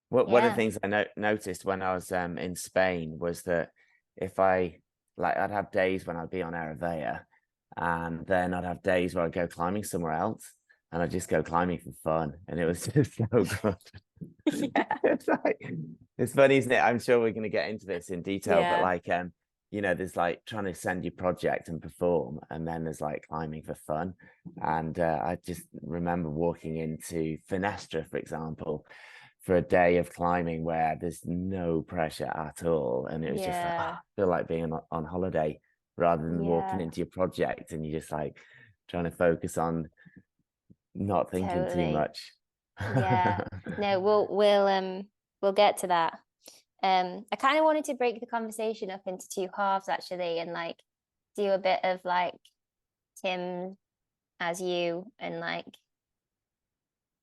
One of the Yeah. things I noticed when I was in Spain was that if I I'd have days when I'd be on Eravea, and then I'd have days where I'd go climbing somewhere else, and I'd just go climbing for fun, and it was just so good. Yeah. It's like it's funny, isn't it? I'm sure we're going to get into this in detail, but Yeah. there's like trying to send your project and perform, and then there's like climbing for fun. And I just remember walking into Finestra, for example, for a day of climbing where there's no pressure at all, and it was just like, Yeah. I feel like being on holiday rather than walking Yeah. into your project, and you're just like trying to focus on not thinking too Totally. much. Yeah. No, we'll get to that. I kind of wanted to break the conversation up into two halves actually, and like do a bit of like Tim as you and like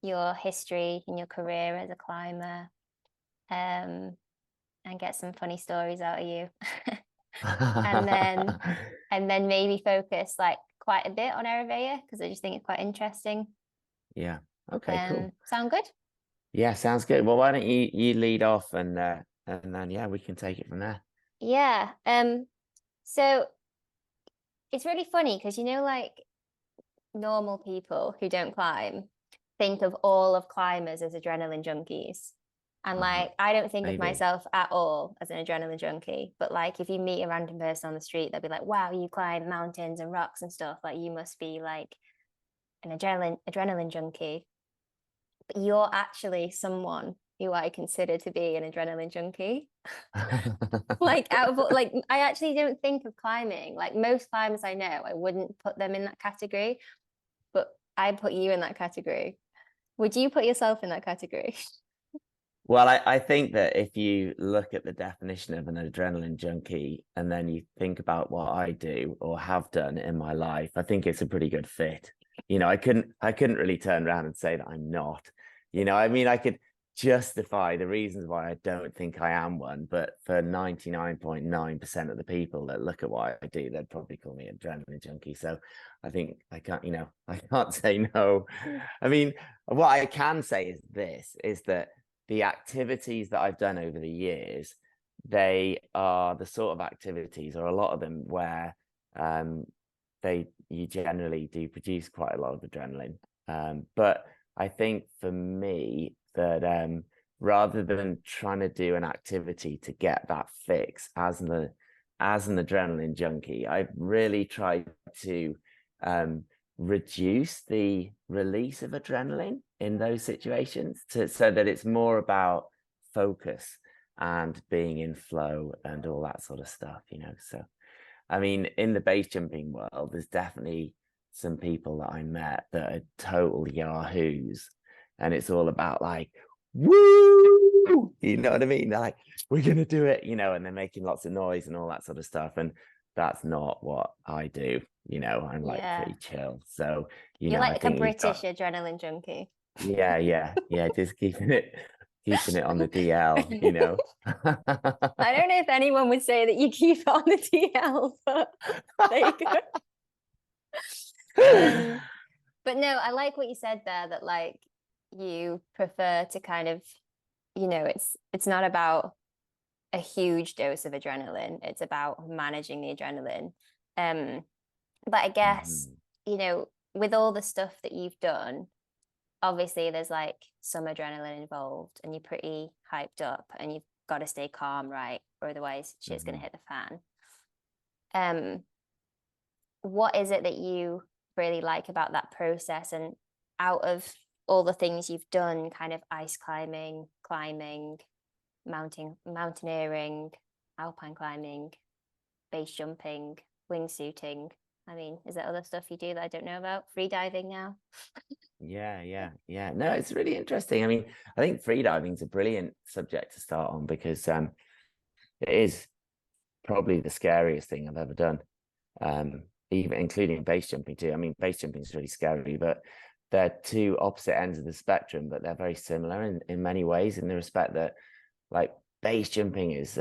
your history and your career as a climber, um, and get some funny stories out of you. And then and then maybe focus like quite a bit on Eritrea because I just think it's quite interesting. Yeah. Okay, cool. Sound good? Yeah, sounds good. Well, why don't you lead off, and then yeah, we can take it from there. Yeah. So it's really funny because like normal people who don't climb think of all of climbers as adrenaline junkies. And Uh-huh. like, I don't think of Maybe. myself at all as an adrenaline junkie. But like, if you meet a random person on the street, they'll be like, wow, you climb mountains and rocks and stuff. Like, you must be like an adrenaline junkie. But you're actually someone who I consider to be an adrenaline junkie. Like out of like I actually don't think of climbing. Like most climbers I know, I wouldn't put them in that category, but I put you in that category. Would you put yourself in that category? Well, I think that if you look at the definition of an adrenaline junkie and then you think about what I do or have done in my life, I think it's a pretty good fit. I couldn't really turn around and say that I'm not. I mean, I could justify the reasons why I don't think I am one, but for 99.9% of the people that look at what I do, they'd probably call me an adrenaline junkie. So I think I can't say no. I mean, what I can say is this is that the activities that I've done over the years, they are the sort of activities, or a lot of them, where um, you generally do produce quite a lot of adrenaline. But I think for me that rather than trying to do an activity to get that fix as an adrenaline junkie, I've really tried to um, reduce the release of adrenaline in those situations so that it's more about focus and being in flow and all that sort of stuff. So I mean, in the base jumping world, there's definitely some people that I met that are total yahoos, and it's all about like, woo, you know what I mean? They're like, we're gonna do it, and they're making lots of noise and all that sort of stuff. And that's not what I do. I'm like Yeah. pretty chill. So, You're I like a think you've British got, adrenaline junkie. yeah, yeah, yeah, just keeping it on the DL. I don't know if anyone would say that you keep it on the TL, but there you go. Um, but no, I like what you said there that like you prefer to kind of, it's not about a huge dose of adrenaline. It's about managing the adrenaline. Um, but I guess, Mhm. with all the stuff that you've done, obviously there's like some adrenaline involved and you're pretty hyped up and you've got to stay calm, right? Or otherwise shit's gonna Mhm. hit the fan. Um, what is it that you really like about that process? And out of all the things you've done, kind of ice climbing, mountaineering, alpine climbing, base jumping, wingsuiting. I mean, is there other stuff you do that I don't know about? Free diving now? Yeah, yeah, yeah. No, it's really interesting. I mean, I think freediving is a brilliant subject to start on because it is probably the scariest thing I've ever done. Even including base jumping too. I mean, base jumping is really scary, but they're two opposite ends of the spectrum, but they're very similar in many ways in the respect that like base jumping is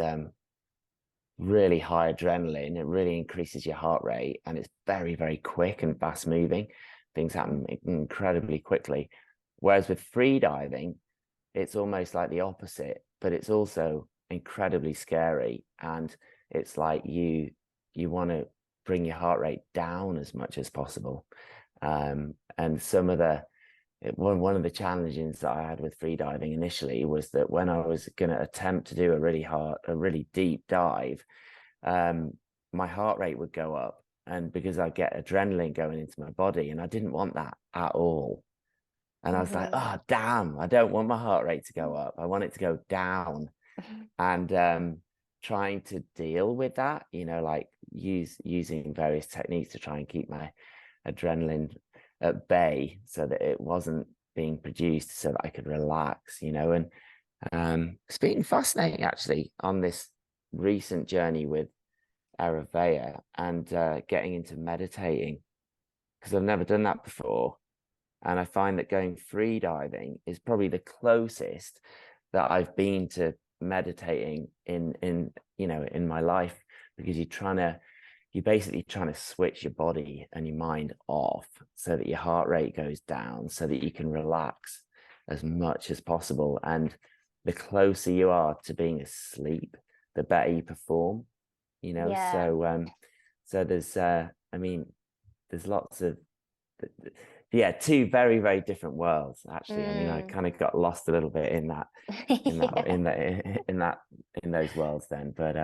really high adrenaline. It really increases your heart rate and it's very, very quick and fast moving. Things happen incredibly quickly. Whereas with free diving, it's almost like the opposite, but it's also incredibly scary. And it's like you want to bring your heart rate down as much as possible. And some of the one of the challenges that I had with freediving initially was that when I was going to attempt to do a really deep dive, my heart rate would go up, and because I get adrenaline going into my body, and I didn't want that at all. And I was like, oh damn, I don't want my heart rate to go up. I want it to go down. And trying to deal with that, like using various techniques to try and keep my adrenaline at bay so that it wasn't being produced, so that I could relax, and it's been fascinating actually on this recent journey with Ayurveda and getting into meditating, because I've never done that before. And I find that going free diving is probably the closest that I've been to meditating in my life, because you're basically trying to switch your body and your mind off so that your heart rate goes down, so that you can relax as much as possible. And the closer you are to being asleep, the better you perform, so there's there's lots of two very, very different worlds actually. I mean, I kind of got lost a little bit in those worlds then, but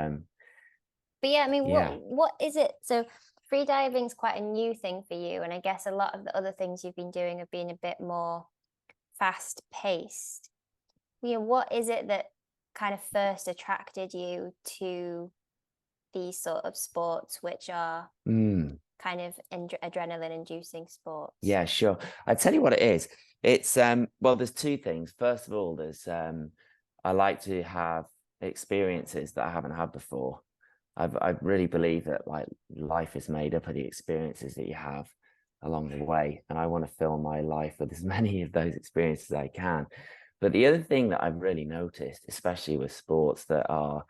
yeah, I mean, what is it? So free diving is quite a new thing for you, and I guess a lot of the other things you've been doing have been a bit more fast paced. What is it that kind of first attracted you to these sort of sports, which are kind of adrenaline inducing sports? Yeah, sure. I tell you what it is. It's well, there's two things. First of all, there's I like to have experiences that I haven't had before. I really believe that like life is made up of the experiences that you have along the way, and I want to fill my life with as many of those experiences as I can. But the other thing that I've really noticed, especially with sports that are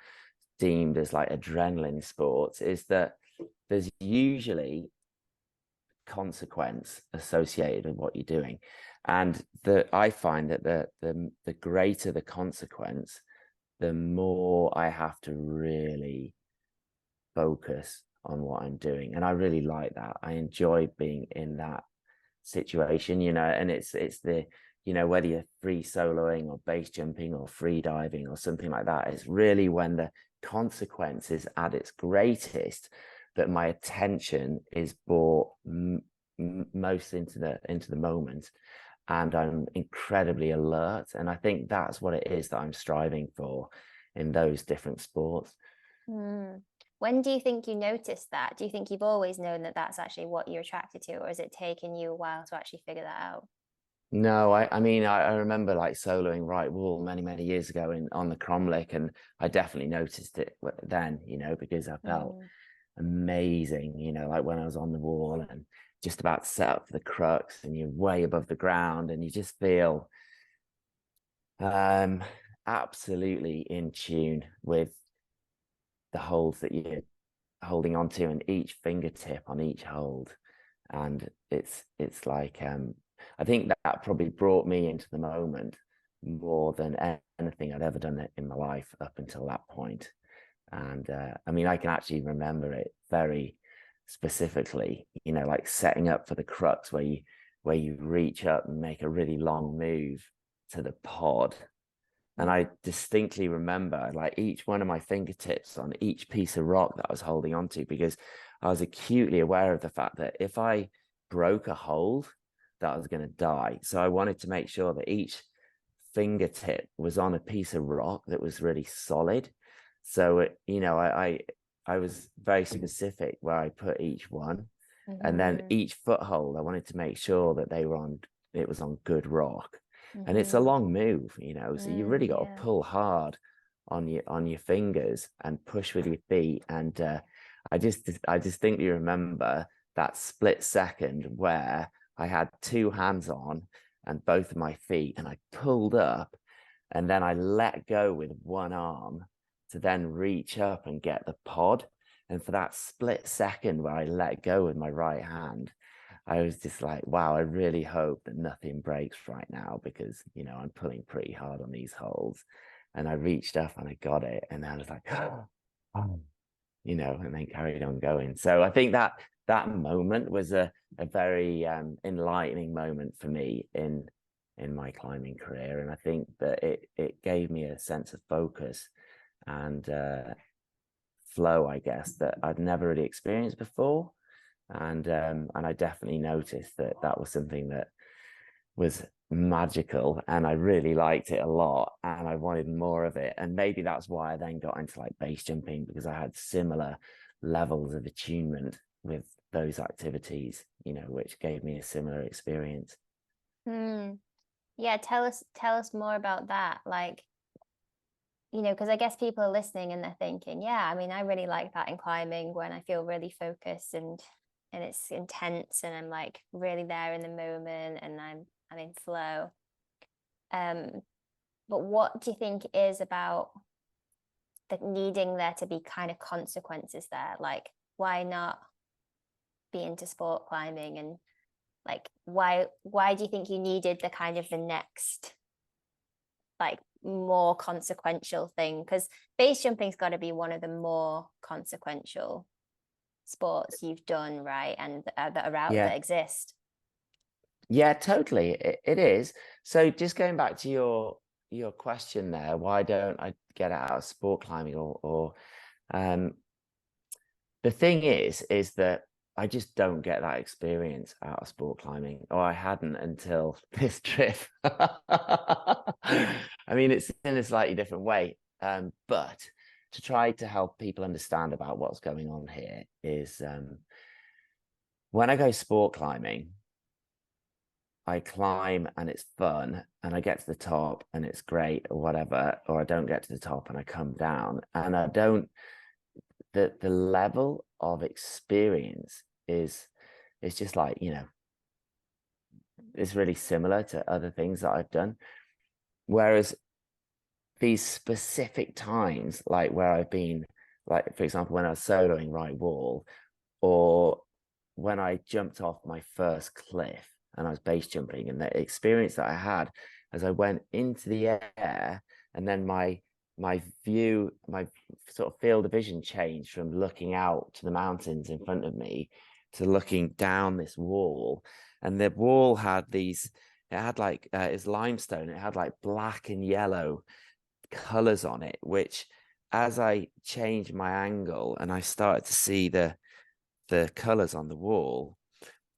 deemed as like adrenaline sports, is that there's usually consequence associated with what you're doing, and I find that the greater the consequence, the more I have to really focus on what I'm doing. And I really like that. I enjoy being in that situation, and it's the whether you're free soloing or base jumping or free diving or something like that, it's really when the consequence is at its greatest that my attention is brought most into the moment, and I'm incredibly alert. And I think that's what it is that I'm striving for in those different sports. When do you think you noticed that? Do you think you've always known that that's actually what you're attracted to, or has it taken you a while to actually figure that out? No, I mean, I remember like soloing right wall many years ago on the Cromlech, and I definitely noticed it then, because I felt amazing, like when I was on the wall and just about to set up for the crux, and you're way above the ground, and you just feel absolutely in tune with the holds that you're holding on to, and each fingertip on each hold. And it's like I think that probably brought me into the moment more than anything I'd ever done in my life up until that point. And I mean, I can actually remember it very specifically, like setting up for the crux where you reach up and make a really long move to the pod. And I distinctly remember like each one of my fingertips on each piece of rock that I was holding onto, because I was acutely aware of the fact that if I broke a hold, that I was going to die. So I wanted to make sure that each fingertip was on a piece of rock that was really solid. So I was very specific where I put each one, and then each foothold I wanted to make sure that it was on good rock. And it's a long move, so you really got to pull hard on your fingers and push with your feet. And I distinctly remember that split second where I had two hands on and both of my feet, and I pulled up, and then I let go with one arm to then reach up and get the pod. And for that split second where I let go with my right hand, I was just like, wow, I really hope that nothing breaks right now because, you know, I'm pulling pretty hard on these holes. And I reached up and I got it. And I was like, oh, you know, and then carried on going. So I think that that moment was a very enlightening moment for me in my climbing career. And I think that it gave me a sense of focus and flow, I guess, that I'd never really experienced before. And I definitely noticed that that was something that was magical, and I really liked it a lot, and I wanted more of it. And maybe that's why I then got into like base jumping, because I had similar levels of attunement with those activities, you know, which gave me a similar experience. Yeah, tell us more about that. Like, you know, because I guess people are listening and they're thinking, yeah, I mean, I really like that in climbing when I feel really focused and it's intense and I'm like really there in the moment and I'm in flow. Um, but what do you think is about the needing there to be kind of consequences there? Like, why not be into sport climbing and like why do you think you needed the kind of the next like more consequential thing? Because base jumping's got to be one of the more consequential sports you've done, right? And that are out Yeah, that exist. yeah, totally. It is. So just going back to your question there, why don't I get out of sport climbing or um the thing is that I just don't get that experience out of sport climbing, or I hadn't until this trip. I mean, it's in a slightly different way, but to try to help people understand about what's going on here is when I go sport climbing, I climb and it's fun, and I get to the top and it's great, or whatever, or I don't get to the top and I come down, and I don't the level of experience is just like, you know, it's really similar to other things that I've done. Whereas these specific times, like where I've been, like for example, when I was soloing right wall, or when I jumped off my first cliff and I was base jumping, and the experience that I had as I went into the air, and then my view, my sort of field of vision changed from looking out to the mountains in front of me to looking down this wall. And the wall had these, it had like it's limestone, it had like black and yellow colors on it, which as I changed my angle and I started to see the colors on the wall,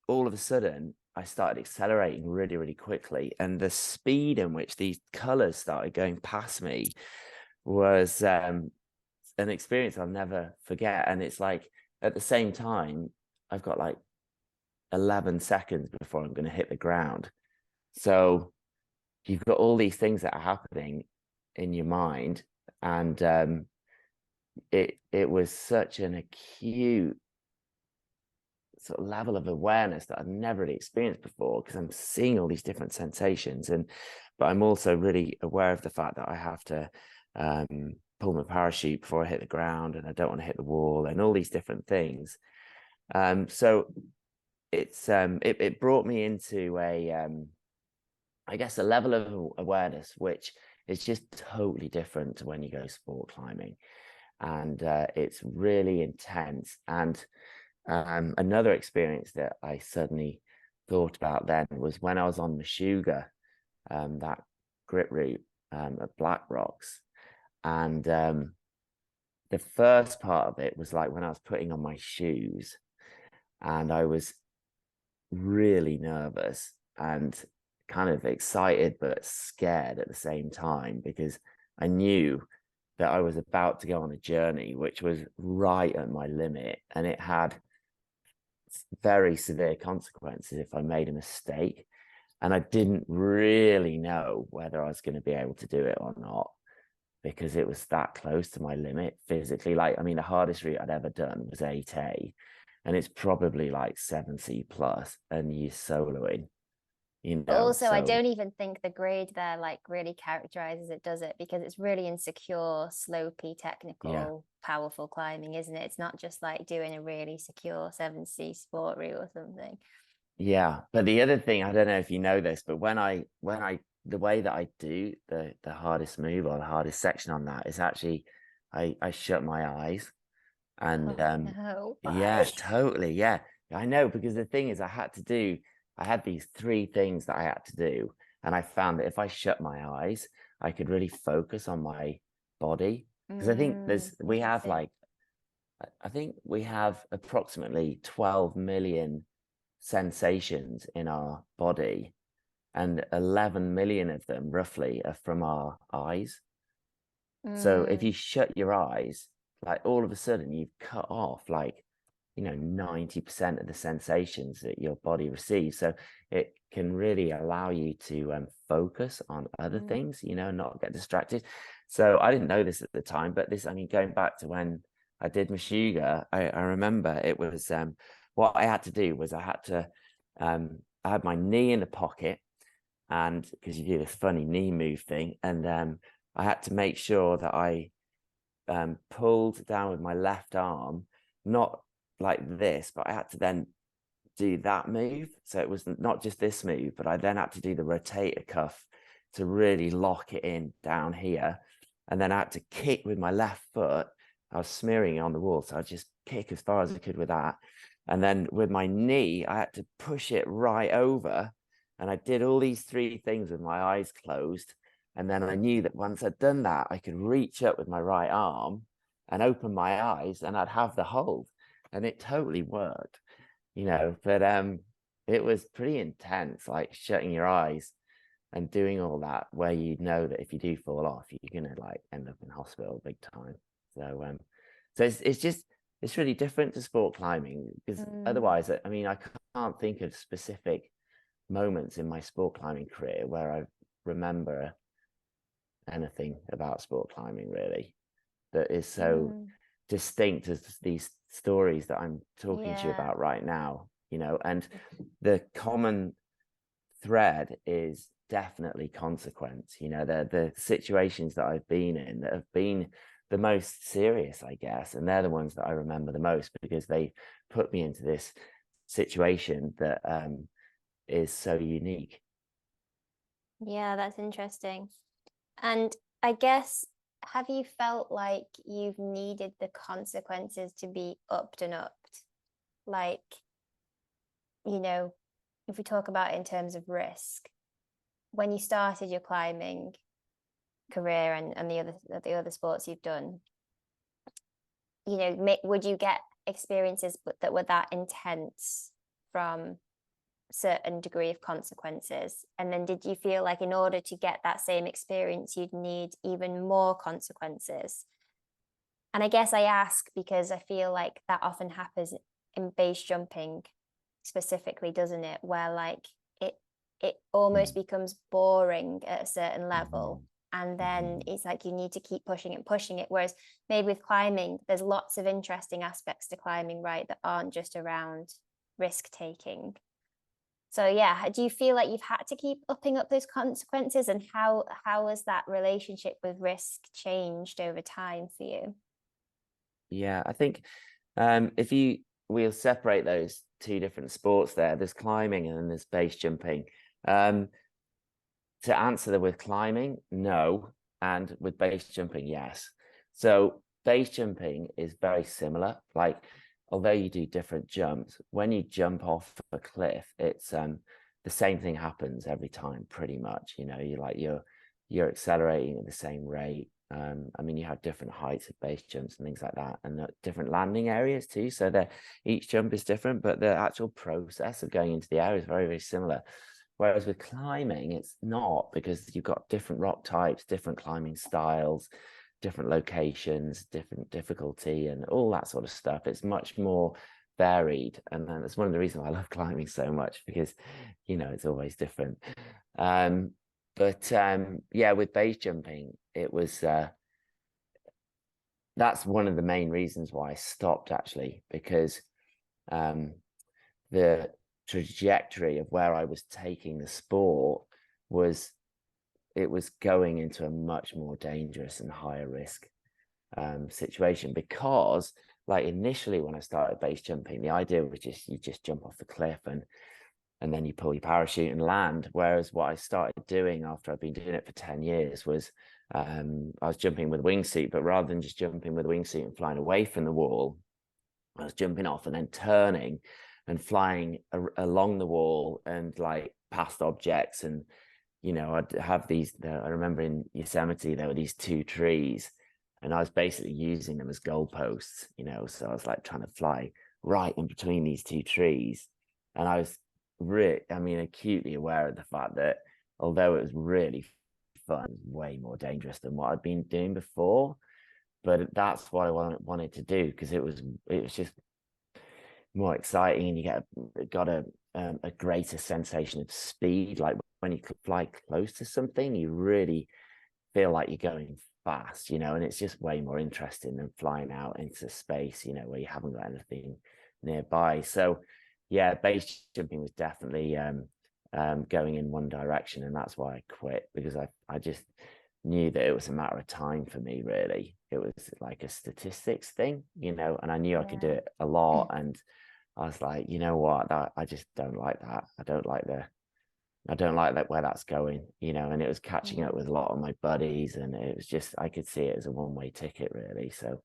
all of a sudden I started accelerating really, really quickly. And the speed in which these colors started going past me was an experience I'll never forget. And it's like at the same time, I've got like 11 seconds before I'm going to hit the ground. So you've got all these things that are happening in your mind. And it was such an acute sort of level of awareness that I've never really experienced before, because I'm seeing all these different sensations, but I'm also really aware of the fact that I have to pull my parachute before I hit the ground, and I don't want to hit the wall, and all these different things. So it brought me into I guess a level of awareness which is just totally different to when you go sport climbing, and it's really intense. And another experience that I suddenly thought about then was when I was on Meshuggah, that grit route at Black Rocks. And the first part of it was like when I was putting on my shoes, and I was really nervous and kind of excited but scared at the same time, because I knew that I was about to go on a journey which was right at my limit, and it had very severe consequences if I made a mistake. And I didn't really know whether I was going to be able to do it or not, because it was that close to my limit physically. Like, I mean, the hardest route I'd ever done was 8A, and it's probably like 7C plus, and you're soloing, you But know. also, I So don't even think the grade there like really characterizes it, does it? Because it's really insecure, slopey, yeah, technical, powerful climbing, isn't it? It's not just like doing a really secure 7C sport route or something. Yeah, but the other thing, I don't know if you know this, but when I the way that I do the hardest move or the hardest section on that is actually I shut my eyes and Oh no, yeah, why? totally. Yeah. I know because the thing is I had these three things that I had to do, and I found that if I shut my eyes, I could really focus on my body. Because I think we have Interesting. like I think we have approximately 12 million sensations in our body, and 11 million of them roughly are from our eyes. So if you Mm, shut your eyes, like all of a sudden you've cut off like, 90% of the sensations that your body receives. So it can really allow you to focus on other mm, things, not get distracted. So I didn't know this at the time, but this, I mean, going back to when I did Meshuggah, I remember it was what I had to do was I had my knee in the pocket, and because you do this funny knee move thing, and I had to make sure that I pulled down with my left arm, not like this, but I had to then do that move. So it was not just this move, but I then had to do the rotator cuff to really lock it in down here. And then I had to kick with my left foot. I was smearing it on the wall, so I just kick as far as I could with that. And then with my knee, I had to push it right over. And I did all these three things with my eyes closed. And then I knew that once I'd done that, I could reach up with my right arm and open my eyes and I'd have the hold. And it totally worked, but it was pretty intense, like shutting your eyes and doing all that, where you know that if you do fall off, you're gonna like end up in hospital big time. So it's really different to sport climbing, because mm, otherwise, I mean, I can't think of specific moments in my sport climbing career where I remember anything about sport climbing really that is so mm. distinct as these stories that I'm talking to you Yeah. about right now, and the common thread is definitely consequence. The situations that I've been in that have been the most serious, I guess, and they're the ones that I remember the most because they put me into this situation that is so unique. Yeah, that's interesting. And I guess, have you felt like you've needed the consequences to be upped and upped? Like, you know, if we talk about it in terms of risk, when you started your climbing career and the other sports you've done, would you get experiences that were that intense from certain degree of consequences? And then did you feel like in order to get that same experience, you'd need even more consequences? And I guess I ask because I feel like that often happens in base jumping specifically, doesn't it? Where like it almost becomes boring at a certain level. Mhm. And then Mhm. it's like you need to keep pushing it and pushing it. Whereas maybe with climbing, there's lots of interesting aspects to climbing, right? That aren't just around risk taking. So yeah, do you feel like you've had to keep upping up those consequences, and how has that relationship with risk changed over time for you? Yeah, I think if we'll separate those two different sports there. There's climbing and then there's base jumping. Um, to answer that, with climbing, no, and with base jumping, yes. So base jumping is very similar. Like, although you do different jumps, when you jump off a cliff, it's the same thing happens every time, pretty much. You're accelerating at the same rate. I mean, you have different heights of base jumps and things like that, and different landing areas too. So each jump is different, but the actual process of going into the air is very, very similar. Whereas with climbing, it's not, because you've got different rock types, different climbing styles, different locations, different difficulty, and all that sort of stuff. It's much more varied. And then that's one of the reasons why I love climbing so much, because, it's always different. But yeah, with base jumping, it was that's one of the main reasons why I stopped, actually, because um, the trajectory of where I was taking the sport was it was going into a much more dangerous and higher risk situation, because like initially when I started base jumping, the idea was just you just jump off the cliff, and and then you pull your parachute and land. Whereas what I started doing after I'd been doing it for 10 years was I was jumping with a wingsuit, but rather than just jumping with a wingsuit and flying away from the wall, I was jumping off and then turning and flying along the wall and like past objects. And, you know, I'd have these, I remember in Yosemite, there were these 2 trees and I was basically using them as goalposts, you know, so I was like trying to fly right in between these 2 trees. And I was acutely aware of the fact that although it was really fun, it was way more dangerous than what I'd been doing before. But that's what I wanted to do, because it was just more exciting, and you got a greater sensation of speed. Like when you fly close to something, you really feel like you're going fast, you know, and it's just way more interesting than flying out into space, you know, where you haven't got anything nearby. So yeah, base jumping was definitely going in one direction, and that's why I quit, because I just knew that it was a matter of time for me, really. It was like a statistics thing, you know, and I knew I could do it a lot. And I was like, you know what, I just don't like that. I don't like that where that's going, you know. And it was catching up with a lot of my buddies, and it was just, I could see it as a one-way ticket, really. So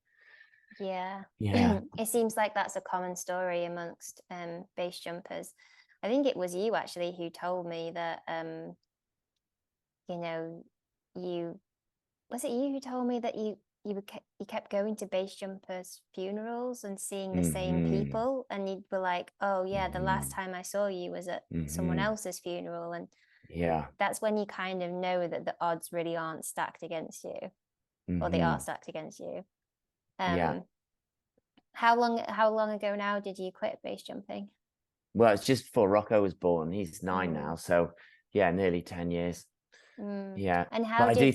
Yeah. yeah. It seems like that's a common story amongst base jumpers. I think it was you actually who told me that you know, was it you who told me that you kept going to base jumpers' funerals and seeing the same people, and you were like, oh yeah, the last time I saw you was at someone else's funeral. And yeah, that's when you kind of know that the odds really aren't stacked against you, or they are stacked against you. yeah. How long ago now did you quit base jumping? Well, it's just before Rocco was born. He's 9 now, so yeah, nearly 10 years. Yeah, And but how did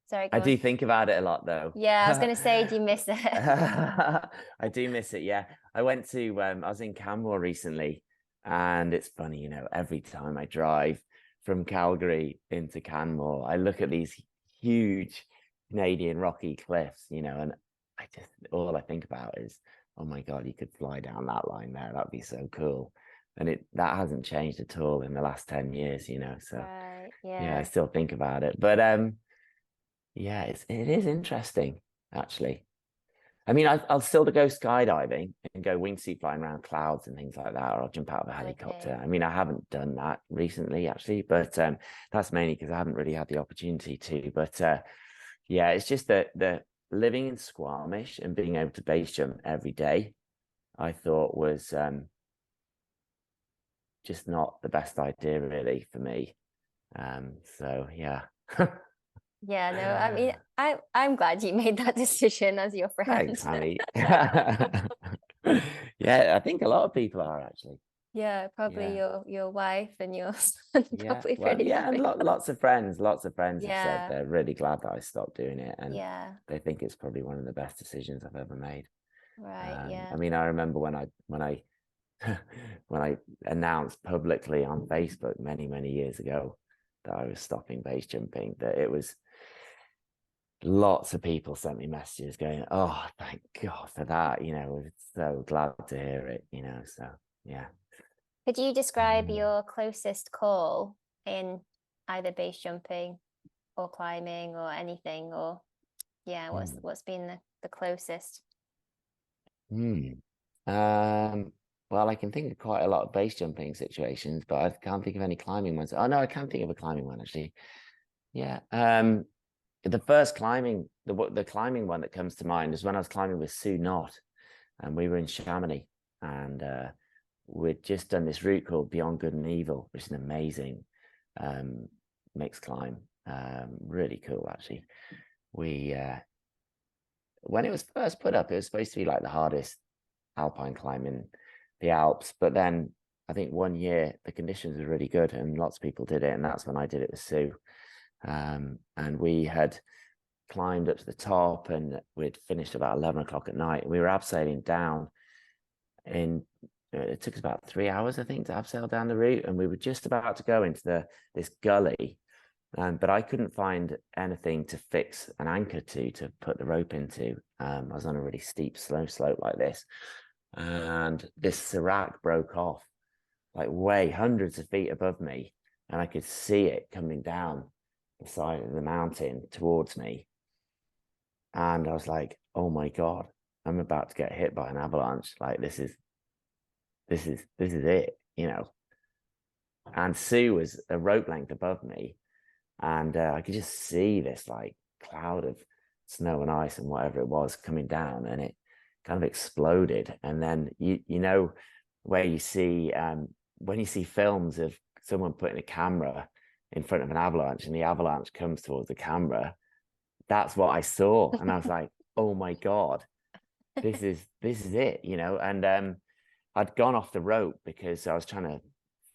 sorry, I go on. do think about it a lot, though. Yeah, I was gonna say, do you miss it? I do miss it. Yeah, I went to I was in Canmore recently, and it's funny, you know, every time I drive from Calgary into Canmore, I look at these huge Canadian rocky cliffs, you know, and all I think about is, oh my God, you could fly down that line there. That'd be so cool. And that hasn't changed at all in the last 10 years, you know. So Right, yeah, I yeah. still think about it. But yeah, it is interesting, actually. I mean, I'll still go skydiving and go wingsuit flying around clouds and things like that, or I'll jump out of a helicopter. Okay. I mean, I haven't done that recently, actually, but that's mainly because I haven't really had the opportunity to. But yeah, it's just that the living in Squamish and being able to base jump every day, I thought was just not the best idea, really, for me. So yeah. Yeah, no, I mean, I'm glad you made that decision as your friend. Thanks, honey. Yeah, I think a lot of people are, actually. Yeah, probably Yeah. your wife and your son Yeah. probably Well, really yeah, and happy. lots of friends have said Yeah, they're really glad that I stopped doing it, and yeah, they think it's probably one of the best decisions I've ever made. right, yeah. I mean, I remember when I when I announced publicly on Facebook many years ago that I was stopping base jumping, that it was lots of people sent me messages going, "Oh, thank God for that!" You know, we're so glad to hear it. You know, so yeah. Could you describe your closest call in either base jumping or climbing or anything, or yeah, Mm. what's been the closest? Hmm. Um, well, I can think of quite a lot of base jumping situations, but I can't think of any climbing ones. Oh no, I can think of a climbing one, actually. Yeah. The first climbing, the climbing one that comes to mind is when I was climbing with Sue Knott, and we were in Chamonix, and we'd just done this route called Beyond Good and Evil, which is an amazing mixed climb. Really cool, actually. We when it was first put up, it was supposed to be like the hardest alpine climb in the Alps, but then I think one year the conditions were really good and lots of people did it, and that's when I did it with Sue. And we had climbed up to the top, and we'd finished about 11 o'clock at night. We were abseiling down in it took us about 3 hours, I think, to abseil down the route, and we were just about to go into this gully, but I couldn't find anything to fix an anchor to put the rope into. I was on a really steep, slow slope like this, and this serac broke off like way hundreds of feet above me, and I could see it coming down the side of the mountain towards me. And I was like, oh my God, I'm about to get hit by an avalanche. Like this is it, you know. And Sue was a rope length above me, and I could just see this like cloud of snow and ice and whatever it was coming down, and it kind of exploded. And then you know where you see when you see films of someone putting a camera in front of an avalanche and the avalanche comes towards the camera, that's what I saw. And I was like, oh my God, this is it, you know. And I'd gone off the rope because I was trying to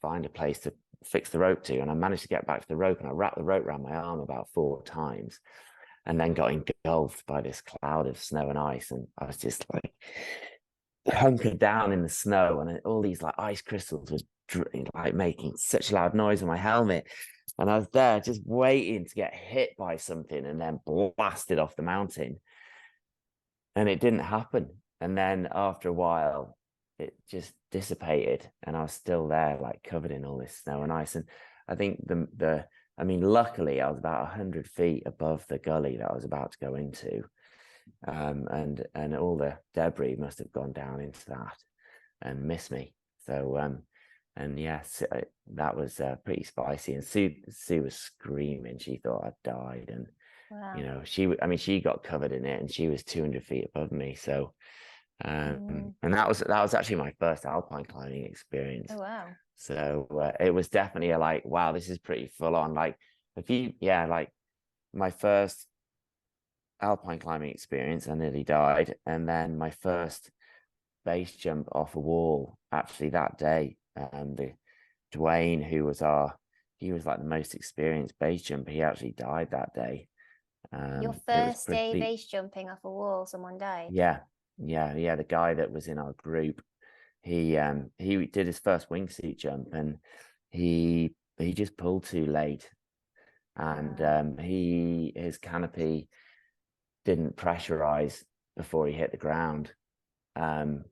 find a place to fix the rope to, and I managed to get back to the rope, and I wrapped the rope around my arm about 4 times, and then got engulfed by this cloud of snow and ice, and I was just like hunkered down in the snow, and all these like ice crystals was like making such loud noise on my helmet, and I was there just waiting to get hit by something and then blasted off the mountain, and it didn't happen. And then after a while it just dissipated, and I was still there like covered in all this snow and ice. And I think I mean, luckily I was about 100 feet above the gully that I was about to go into, and all the debris must have gone down into that and missed me. So and yes, that was pretty spicy. And Sue was screaming. She thought I'd died. And Wow. you know, she got covered in it, and she was 200 feet above me. So and that was actually my first alpine climbing experience. Oh wow. So it was definitely a like, wow, this is pretty full on. Like like my first alpine climbing experience, I nearly died. And then my first base jump off a wall, actually that day, the Dwayne, he was like the most experienced base jumper, he actually died that day. Your It was first day pretty, base jumping off a wall, someone died. yeah, the guy that was in our group, he did his first wingsuit jump, and he just pulled too late, and his canopy didn't pressurize before he hit the ground. And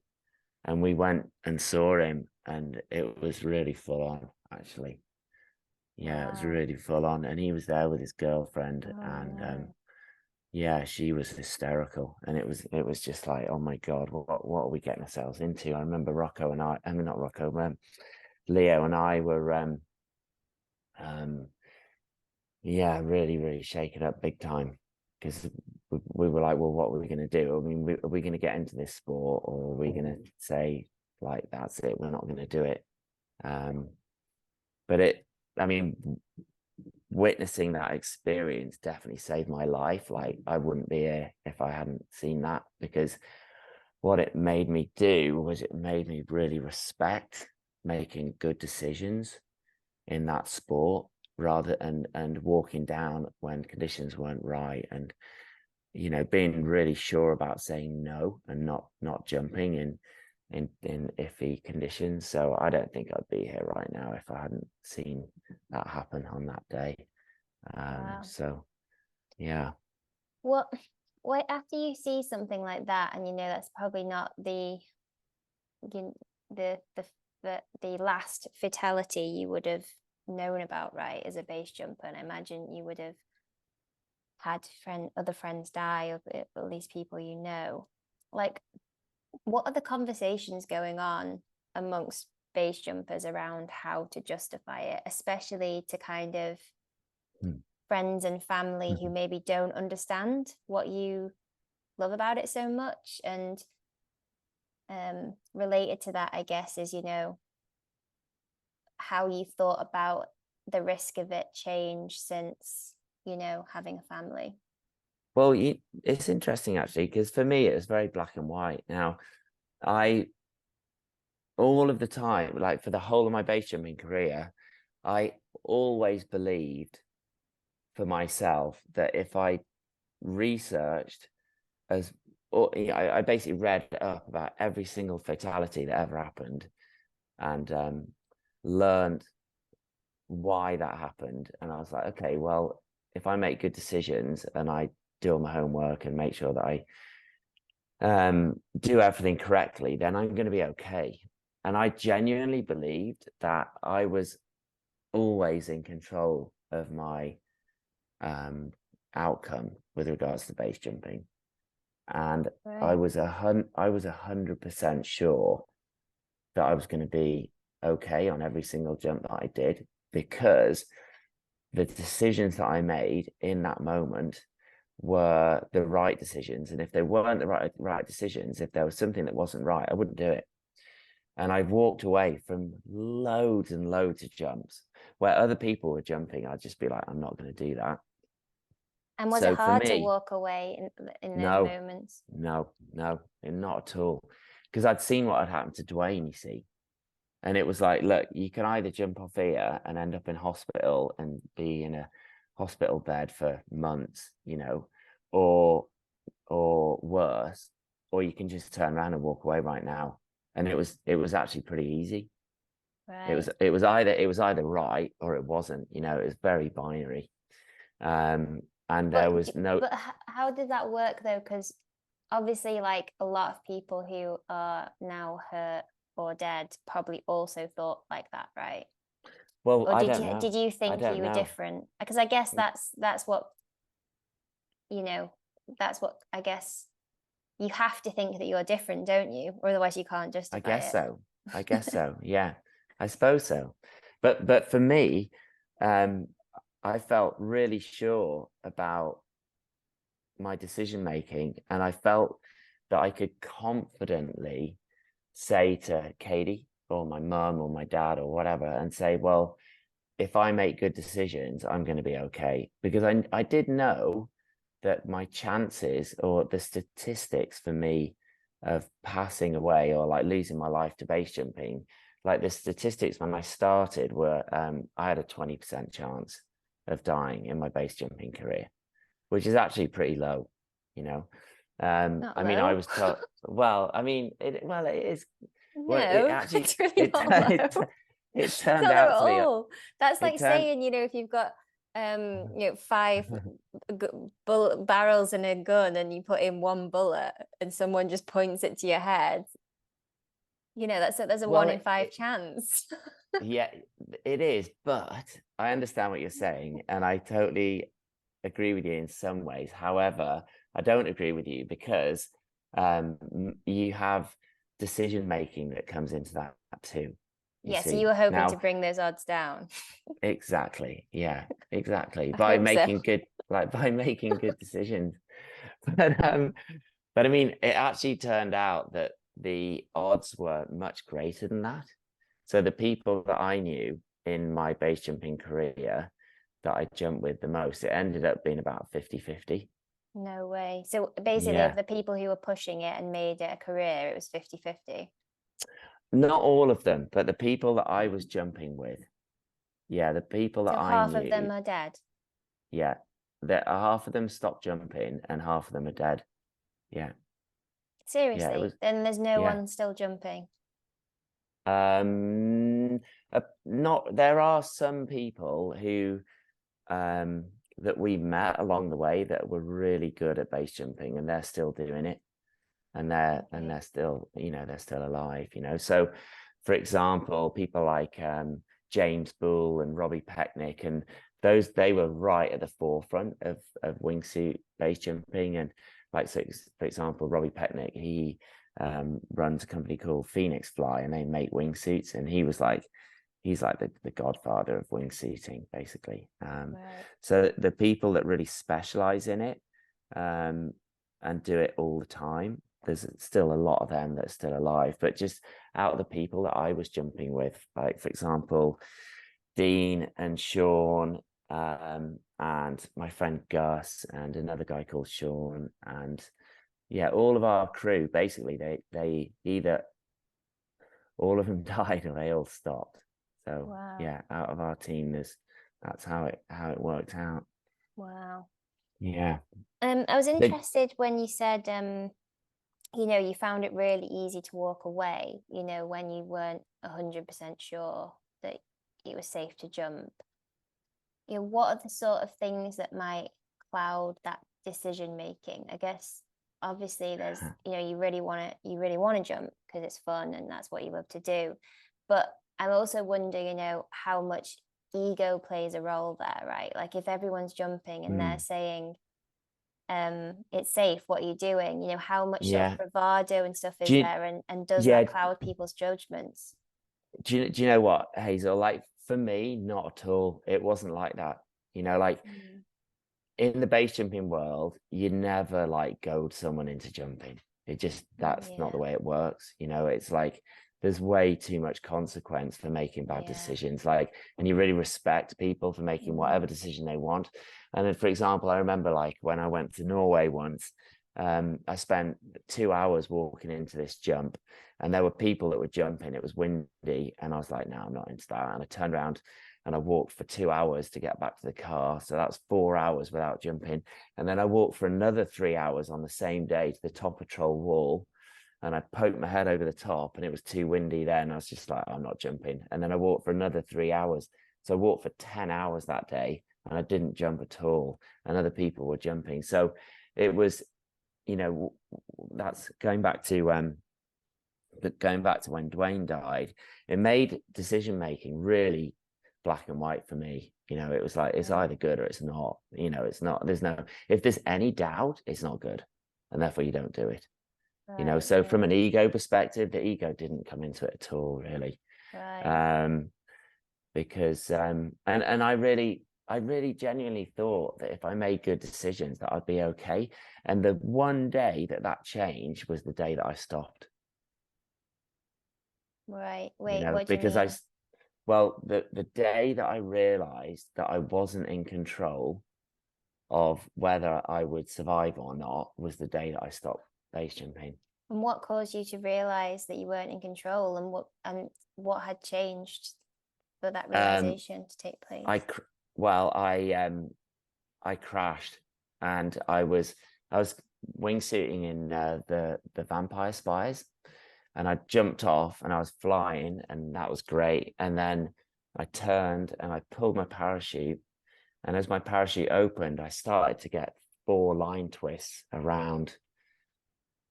we went and saw him, and it was really full on, actually. Yeah, it was Wow. really full on, and he was there with his girlfriend, Oh, and no. yeah, she was hysterical, and it was just like, oh my God, what are we getting ourselves into? I remember Rocco and I mean, not Rocco, Leo and I were yeah, really shaken up big time, because we were like, well, what are we going to do? I mean, are we going to get into this sport, or are we going to say like, that's it, we're not going to do it? But I mean, witnessing that experience definitely saved my life. Like, I wouldn't be here if I hadn't seen that, because what it made me do was it made me really respect making good decisions in that sport, rather and walking down when conditions weren't right, and you know, being really sure about saying no and not jumping in iffy conditions. So I don't think I'd be here right now if I hadn't seen that happen on that day. Wow. So yeah. What after you see something like that, and you know that's probably not the the last fatality you would have known about, right, as a base jumper, and I imagine you would have had other friends die, or at least people you know. Like, what are the conversations going on amongst base jumpers around how to justify it, especially to kind of friends and family who maybe don't understand what you love about it so much? And related to that, I guess, is, you know, how you thought about the risk of it change since, you know, having a family. Well, it's interesting actually, because for me it was very black and white. Now, I all of the time, like for the whole of my base jumping career, I always believed for myself that if I researched as or I basically read up about every single fatality that ever happened, and learned why that happened. And I was like, okay, well, if I make good decisions and I do all my homework and make sure that I do everything correctly, then I'm going to be okay. And I genuinely believed that I was always in control of my outcome with regards to base jumping. And I Right. was 100% sure that I was going to be okay on every single jump that I did, because the decisions that I made in that moment were the right decisions. And if they weren't the right decisions, if there was something that wasn't right, I wouldn't do it. And I've walked away from loads and loads of jumps where other people were jumping. I'd just be like, I'm not going to do that. And was it So for hard to me, walk away in those no, moments? no, not at all. Because I'd seen what had happened to Dwayne, you see. And it was like, look, you can either jump off here and end up in hospital and be in a hospital bed for months, or worse, or you can just turn around and walk away right now. And it was actually pretty easy. Right. It was either right or it wasn't, it was very binary. And there was no. But how did that work though? Because obviously, like a lot of people who are now hurt or dead probably also thought like that, right? Well, Or I did don't you know. did you I think don't you were know. different? Because I guess that's what, you know, that's what I guess you have to think that you're different, don't you? Or otherwise you can't I justify guess it. so. I guess so. Yeah, I suppose so. But for me, um, I felt really sure about my decision making, and I felt that I could confidently say to Katie or my mum or my dad or whatever, and say, well, if I make good decisions, I'm going to be okay. Because I did know that my chances, or the statistics for me, of passing away or like losing my life to base jumping, like the statistics when I started were, I had a 20% chance of dying in my base jumping career, which is actually pretty low, you know. Not I mean, I low. was told, well, I mean, it is, well, it No, actually, it's really it, not low. it It's turned not low at out to be, all. That's it like turned, saying, if you've got five bullet barrels in a gun and you put in one bullet and someone just points it to your head, there's a well, 1 in 5 chance. yeah, it is, but I understand what you're saying, and I totally agree with you in some ways. However, I don't agree with you because you have decision making that comes into that too. You Yeah, so you see, were hoping to now bring those odds down. exactly, yeah, exactly. I By hope so. making good, by making good decisions. But I mean, it actually turned out that the odds were much greater than that. So the people that I knew in my base jumping career that I jumped with the most, it ended up being about 50-50. No way. So basically, of Yeah. the people who were pushing it and made it a career, it was 50-50. Not all of them, but the people that I was jumping with. Yeah, the people that So I half of knew. them are dead. Yeah. That half of them stopped jumping and half of them are dead. Yeah. Yeah, it Seriously. was, Then there's no yeah. one still jumping. Not, there are some people who that we met along the way that were really good at base jumping, and they're still doing it, and Okay. they're still, they're still alive, so for example, people like James Bull and Robbie Pecknick, and they were right at the forefront of wingsuit base jumping. And like, so for example, Robbie Pecknick, he runs a company called Phoenix Fly, and they make wingsuits, and he's like the godfather of wingsuiting, basically. Right. So the people that really specialize in it and do it all the time, there's still a lot of them that are still alive. But just out of the people that I was jumping with, like for example, Dean and Sean, and my friend Gus and another guy called Sean, and yeah, all of our crew, basically, they either all of them died or they all stopped. So Wow. yeah, out of our team, that's how it worked out. Wow. Yeah. I was They, interested when you said, you found it really easy to walk away, when you weren't 100% sure that it was safe to jump. What are the sort of things that might cloud that decision making? I guess obviously there's, you really want to jump because it's fun and that's what you love to do. But I'm also wondering, how much ego plays a role there, right? Like if everyone's jumping and they're saying, it's safe, what you're doing, how much sort of Yeah. bravado and stuff is Do you, there, and does yeah. that cloud people's judgments? Do you know what, Hazel? Like for me, not at all. It wasn't like that. Like in the base jumping world, you never like goad someone into jumping. That's not the way it works. It's like there's way too much consequence for making bad decisions. Like, and you really respect people for making whatever decision they want. And then, for example, I remember like when I went to Norway once, I spent 2 hours walking into this jump, and there were people that were jumping. It was windy, and I was like, no, I'm not into that. And I turned around and I walked for 2 hours to get back to the car. So that's 4 hours without jumping. And then I walked for another 3 hours on the same day to the top of Troll Wall. And I poked my head over the top, and it was too windy then. I was just like, I'm not jumping. And then I walked for another 3 hours. So I walked for 10 hours that day, and I didn't jump at all. And other people were jumping. So it was, that's going back to when Dwayne died. It made decision making really black and white for me. It was like, it's either good or it's not. It's not, if there's any doubt, it's not good, and therefore you don't do it. So from an ego perspective, the ego didn't come into it at all, really. Because and I really genuinely thought that if I made good decisions that I'd be okay. And the one day that changed was the day that I stopped. Right. Wait, what do you because mean? The day that I realized that I wasn't in control of whether I would survive or not was the day that I stopped base jumping. And what caused you to realize that you weren't in control, and what had changed for that realization to take place? I crashed, and I was wingsuiting in the Vampire Spies, and I jumped off and I was flying, and that was great. And then I turned and I pulled my parachute, and as my parachute opened, I started to get 4 line twists around.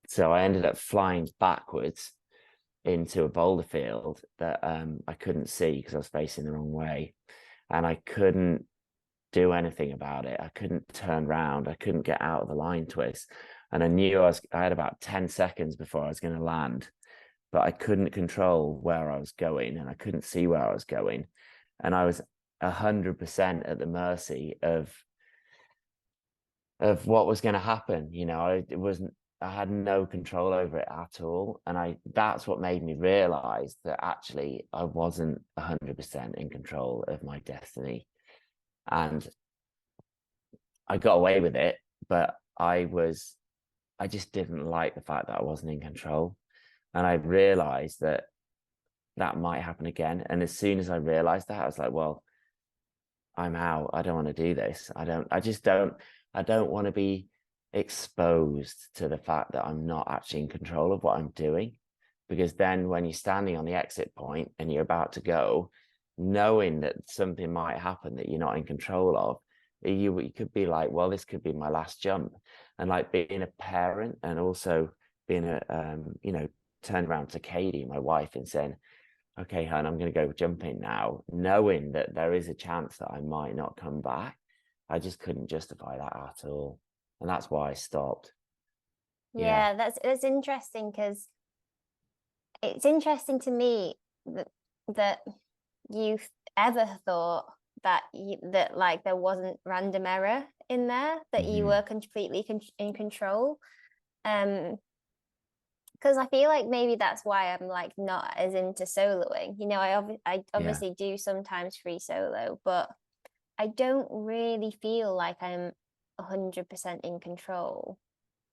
So I ended up flying backwards into a boulder field that I couldn't see because I was facing the wrong way, and I couldn't do anything about it. I couldn't turn around. I couldn't get out of the line twist, and I knew I had about 10 seconds before I was going to land, but I couldn't control where I was going, and I couldn't see where I was going, and I was 100% at the mercy of what was going to happen. I had no control over it at all. And that's what made me realize that actually I wasn't 100% in control of my destiny. And I got away with it, but I just didn't like the fact that I wasn't in control. And I realized that might happen again. And as soon as I realized that, I was like, well, I'm out. I don't want to do this. I don't want to be exposed to the fact that I'm not actually in control of what I'm doing. Because then when you're standing on the exit point and you're about to go, knowing that something might happen that you're not in control of, you could be like, well, this could be my last jump. And like being a parent, and also being turned around to Katie, my wife, and saying, okay, hon, I'm going to go jumping now, knowing that there is a chance that I might not come back. I just couldn't justify that at all. And that's why I stopped. Yeah, that's interesting, because it's interesting to me that you've ever thought that like there wasn't random error in there, that you were completely in control. Because I feel like maybe that's why I'm like not as into soloing. I obviously do sometimes free solo, but I don't really feel like I'm 100% in control.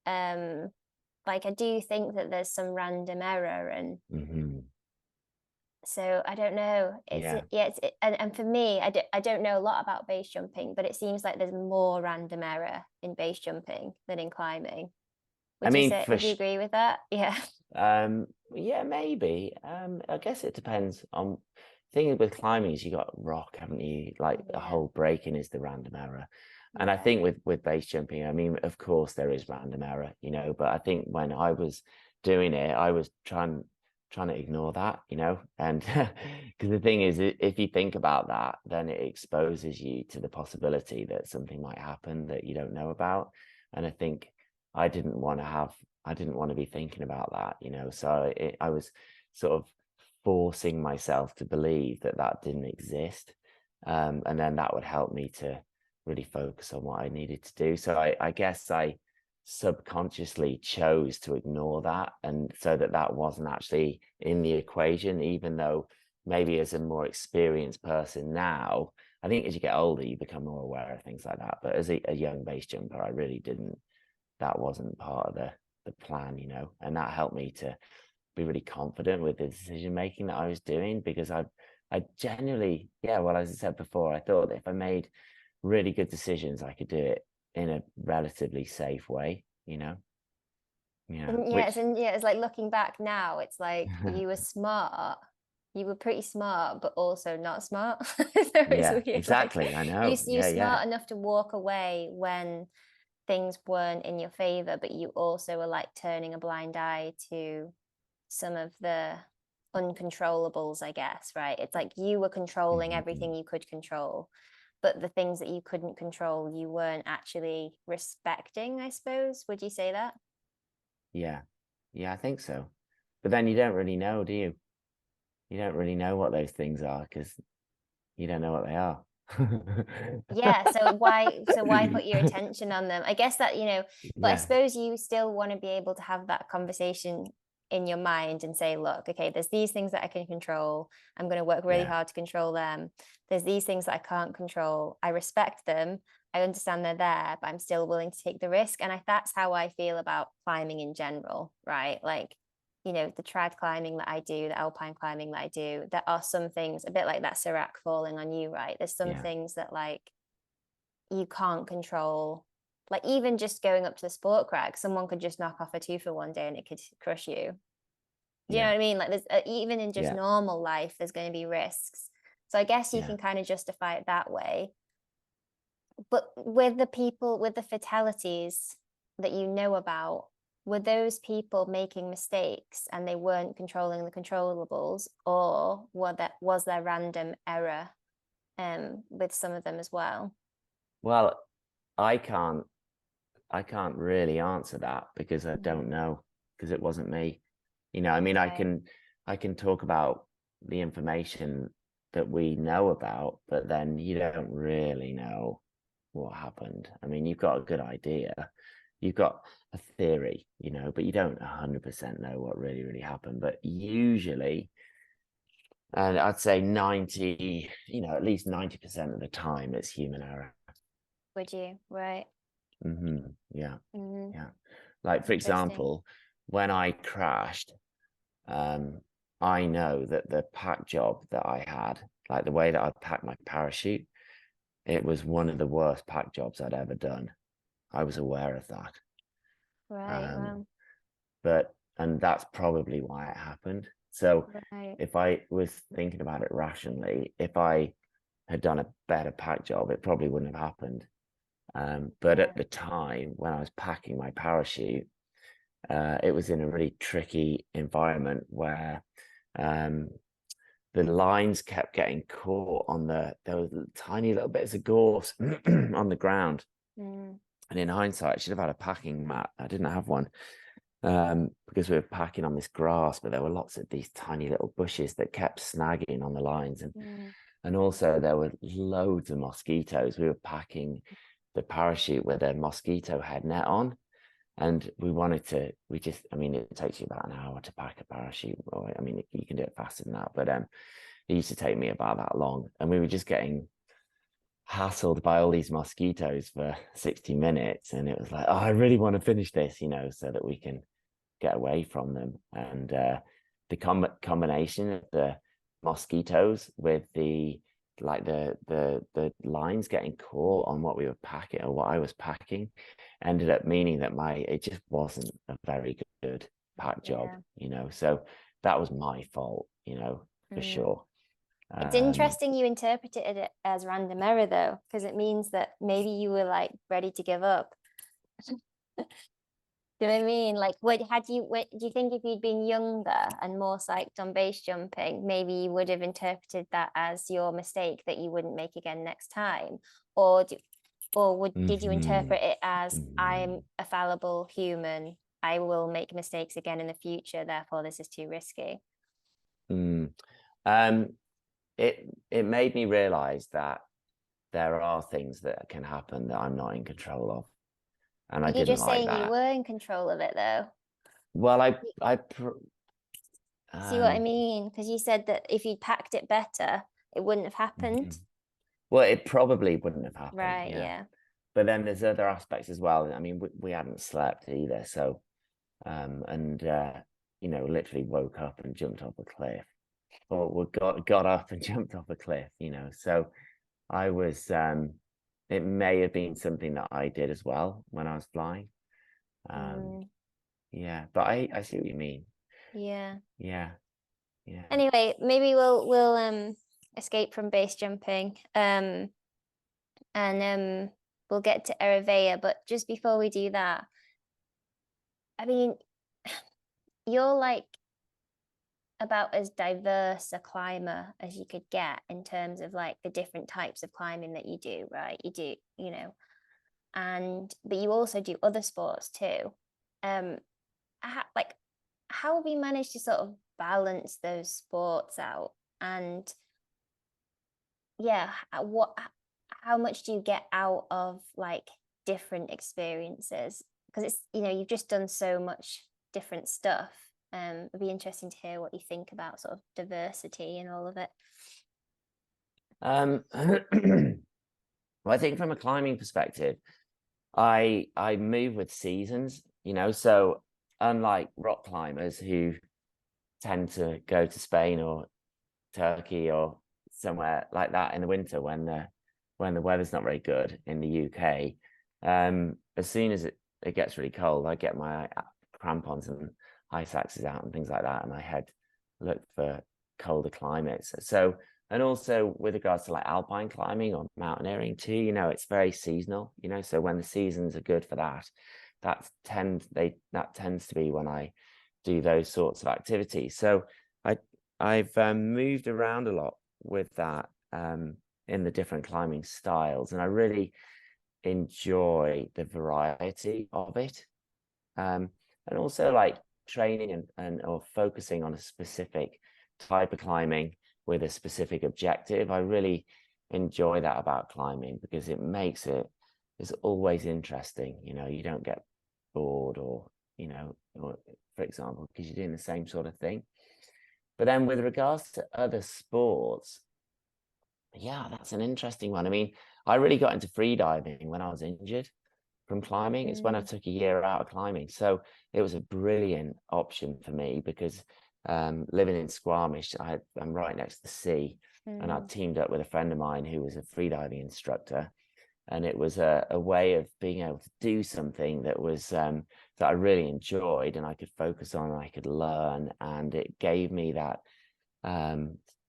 Like I do think that there's some random error, and so I don't know. And for me, I don't know a lot about base jumping, but it seems like there's more random error in base jumping than in climbing. Would you agree with that? Yeah. Yeah, maybe. I guess it depends on, thing with climbing is you got rock, haven't you? Like the Yeah. whole breaking is the random error. And I Yeah. think with base jumping, I mean, of course there is random error, you know, but I think when I was doing it, I was trying to ignore that, you know, and because the thing is, if you think about that, then it exposes you to the possibility that something might happen that you don't know about. And I think I didn't want to be thinking about that, you know, so I was sort of forcing myself to believe that that didn't exist. And then that would help me to really focus on what I needed to do. So I guess I subconsciously chose to ignore that, and so that wasn't actually in the equation, even though maybe as a more experienced person now, I think as you get older you become more aware of things like that, but as a young base jumper I really didn't, that wasn't part of the plan, you know, and that helped me to be really confident with the decision making that I was doing, because I genuinely, yeah, well, as I said before, I thought that if I made really good decisions I could do it in a relatively safe way, you know. Yeah, And which yeah, it's like looking back now, it's like you were smart. You were pretty smart, but also not smart. So it's yeah, weird. Like exactly, I you know, you're yeah, smart enough to walk away when things weren't in your favor, but you also were like turning a blind eye to some of the uncontrollables, I guess, right? It's like you were controlling mm-hmm. everything you could control, but the things that you couldn't control, you weren't actually respecting, I suppose. Would you say that? Yeah, yeah, I think so, but then you don't really know, do you? You don't really know what those things are because you don't know what they are. Yeah, so why put your attention on them? I guess that, but I Yeah, suppose you still want to be able to have that conversation in your mind and say, look, okay, there's these things that I can control. I'm going to work really yeah, hard to control them. There's these things that I can't control. I respect them. I understand they're there, but I'm still willing to take the risk. And that's how I feel about climbing in general, right? Like, the trad climbing that I do, the alpine climbing that I do, there are some things a bit like that Serac falling on you, right? There's some yeah, things that like you can't control. Like even just going up to the sport crag, someone could just knock off a twofer one day and it could crush you. Do you know yeah, what I mean? Like there's even in just yeah, normal life, there's going to be risks. So I guess you yeah. can kind of justify it that way. But with the people, with the fatalities that you know about, were those people making mistakes and they weren't controlling the controllables, or was there random error with some of them as well? Well, I can't I can't really answer that because I don't Mm, know, because it wasn't me. You know, I mean, right. I can talk about the information that we know about, but then you don't really know what happened. I mean, you've got a good idea, you've got a theory, you know, but you don't 100% know what really happened. But usually, and I'd say 90, you know, at least 90% of the time, it's human error. Would you? Right. Yeah, Mm, yeah. Like for interesting. example, when I crashed, I know that the pack job that I had, like the way that I packed my parachute, it was one of the worst pack jobs I'd ever done. I was aware of that. Right. Um, Well, and that's probably why it happened. So right. if I was thinking about it rationally, if I had done a better pack job, it probably wouldn't have happened. But at Yeah. the time when I was packing my parachute, it was in a really tricky environment where um, the lines kept getting caught on there was tiny little bits of gorse on the ground. Mm, And in hindsight, I should have had a packing mat. I didn't have one because we were packing on this grass, but there were lots of these tiny little bushes that kept snagging on the lines. mm, And also there were loads of mosquitoes. We were packing the parachute with a mosquito head net on. And I mean, it takes you about an hour to pack a parachute. Or, I mean, you can do it faster than that, but it used to take me about that long. And we were just getting hassled by all these mosquitoes for 60 minutes. And it was like, oh, I really want to finish this, you know, so that we can get away from them. And the combination of the mosquitoes with the lines getting caught on what we were packing or what I was packing ended up meaning that it just wasn't a very good pack job, yeah. you know. So that was my fault, you know, for Mm. sure. It's interesting you interpreted it as random error though, because it means that maybe you were like ready to give up. Do you know what I mean? Like, do you think if you'd been younger and more psyched on base jumping, maybe you would have interpreted that as your mistake that you wouldn't make again next time? Or did you interpret it as I'm a fallible human, I will make mistakes again in the future, therefore this is too risky? It made me realize that there are things that can happen that I'm not in control of. And I Are you didn't just like saying you that. were in control of it though? Well, See what I mean? Because you said that if you'd packed it better, it wouldn't have happened. well, it probably wouldn't have happened. Right, yeah. But then there's other aspects as well. I mean, we hadn't slept either. So, literally woke up and jumped off a cliff, or we got up and jumped off a cliff, So I was, it may have been something that I did as well when I was flying. Yeah, but I see what you mean. Yeah. Yeah. Anyway, maybe we'll escape from base jumping. And we'll get to Eritrea, but just before we do that, I mean, you're like about as diverse a climber as you could get in terms of like the different types of climbing that you do, right? You do, but you also do other sports too. How have you managed to sort of balance those sports out? And yeah, how much do you get out of like different experiences? Because it's, you've just done so much different stuff. It'd be interesting to hear what you think about sort of diversity and all of it. Well, I think from a climbing perspective, I move with seasons, so unlike rock climbers who tend to go to Spain or Turkey or somewhere like that in the winter when the weather's not very good in the UK, as soon as it gets really cold, I get my crampons and ice axes out and things like that, and I look for colder climates. So, and also with regards to like alpine climbing or mountaineering too, it's very seasonal, so when the seasons are good for that tends to be when I do those sorts of activities. So I've moved around a lot with that in the different climbing styles, and I really enjoy the variety of it, and also like training or focusing on a specific type of climbing with a specific objective. I really enjoy that about climbing because it makes it's always interesting. You don't get bored or for example, because you're doing the same sort of thing. But then with regards to other sports, yeah, that's an interesting one. I mean, I really got into free diving when I was injured from climbing. It's when I took a year out of climbing. So it was a brilliant option for me because living in Squamish, I'm right next to the sea, and I teamed up with a friend of mine who was a freediving instructor, and it was a way of being able to do something that was that I really enjoyed and I could focus on and I could learn, and it gave me that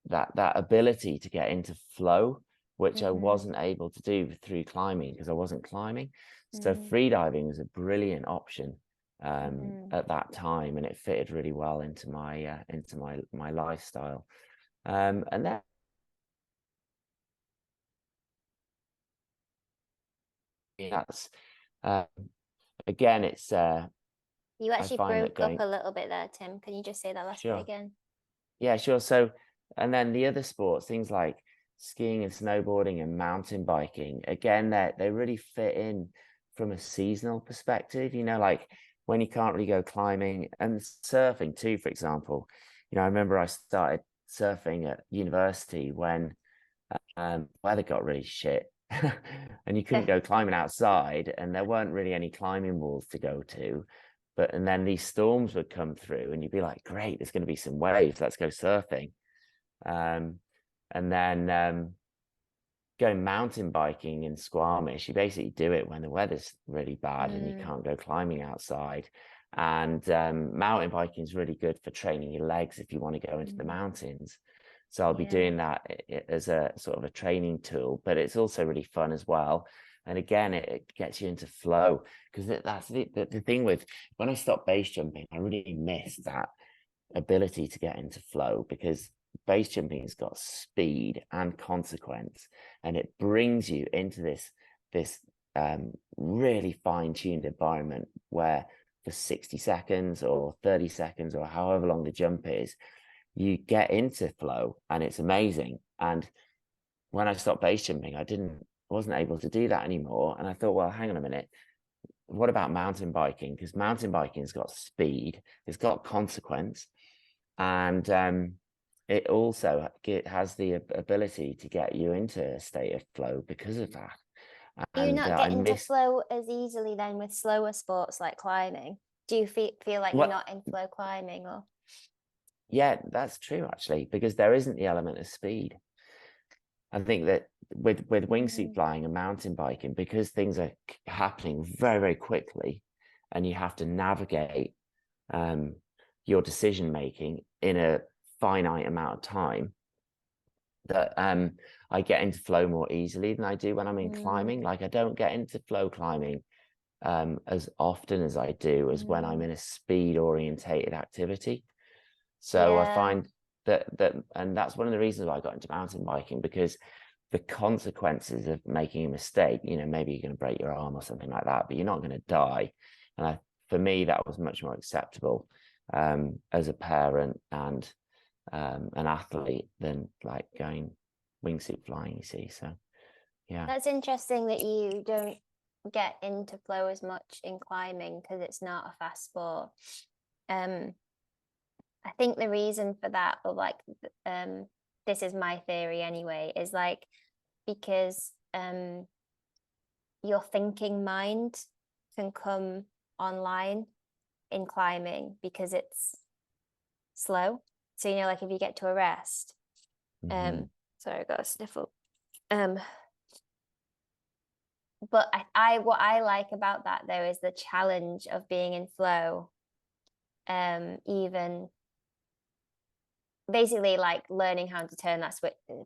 that ability to get into flow, which I wasn't able to do through climbing because I wasn't climbing. So freediving was a brilliant option at that time, and it fitted really well into my lifestyle. And then that's again, it's you actually broke up a little bit there, Tim. Can you just say that last bit again? Yeah, sure. So, and then the other sports, things like skiing and snowboarding and mountain biking, again, they really fit in from a seasonal perspective, like when you can't really go climbing, and surfing too, for example. I remember I started surfing at university when weather got really shit and you couldn't go climbing outside, and there weren't really any climbing walls to go to. And then these storms would come through and you'd be like, great, there's going to be some waves, let's go surfing. And then going mountain biking in Squamish, you basically do it when the weather's really bad and you can't go climbing outside. And mountain biking is really good for training your legs if you want to go into the mountains. So I'll be Yeah. doing that as a sort of a training tool, but it's also really fun as well. And again, it gets you into flow, because that's the thing with when I stopped base jumping, I really missed that ability to get into flow, because base jumping has got speed and consequence, and it brings you into this really fine-tuned environment where for 60 seconds or 30 seconds or however long the jump is, you get into flow, and it's amazing. And when I stopped base jumping, wasn't able to do that anymore. And I thought, well, hang on a minute, what about mountain biking? Because mountain biking's got speed, it's got consequence, and it also has the ability to get you into a state of flow because of that. Do you And not I get into miss flow as easily then with slower sports like climbing? Do you feel like you're what. not in flow climbing, or? Yeah, that's true actually, because there isn't the element of speed. I think that with wingsuit flying and mountain biking, because things are happening very, very quickly, and you have to navigate your decision making in a finite amount of time, that I get into flow more easily than I do when I'm in climbing. Like I don't get into flow climbing as often as I do as when I'm in a speed orientated activity. So I Yeah. find and that's one of the reasons why I got into mountain biking, because the consequences of making a mistake, maybe you're going to break your arm or something like that, but you're not going to die. And for me, that was much more acceptable as a parent and an athlete than like going wingsuit flying, you see. So yeah. That's interesting that you don't get into flow as much in climbing because it's not a fast sport. I think the reason for that, or like this is my theory anyway, is like because your thinking mind can come online in climbing because it's slow. So like if you get to a rest, sorry, I got a sniffle. But I what I like about that though is the challenge of being in flow. Even basically like learning how to turn that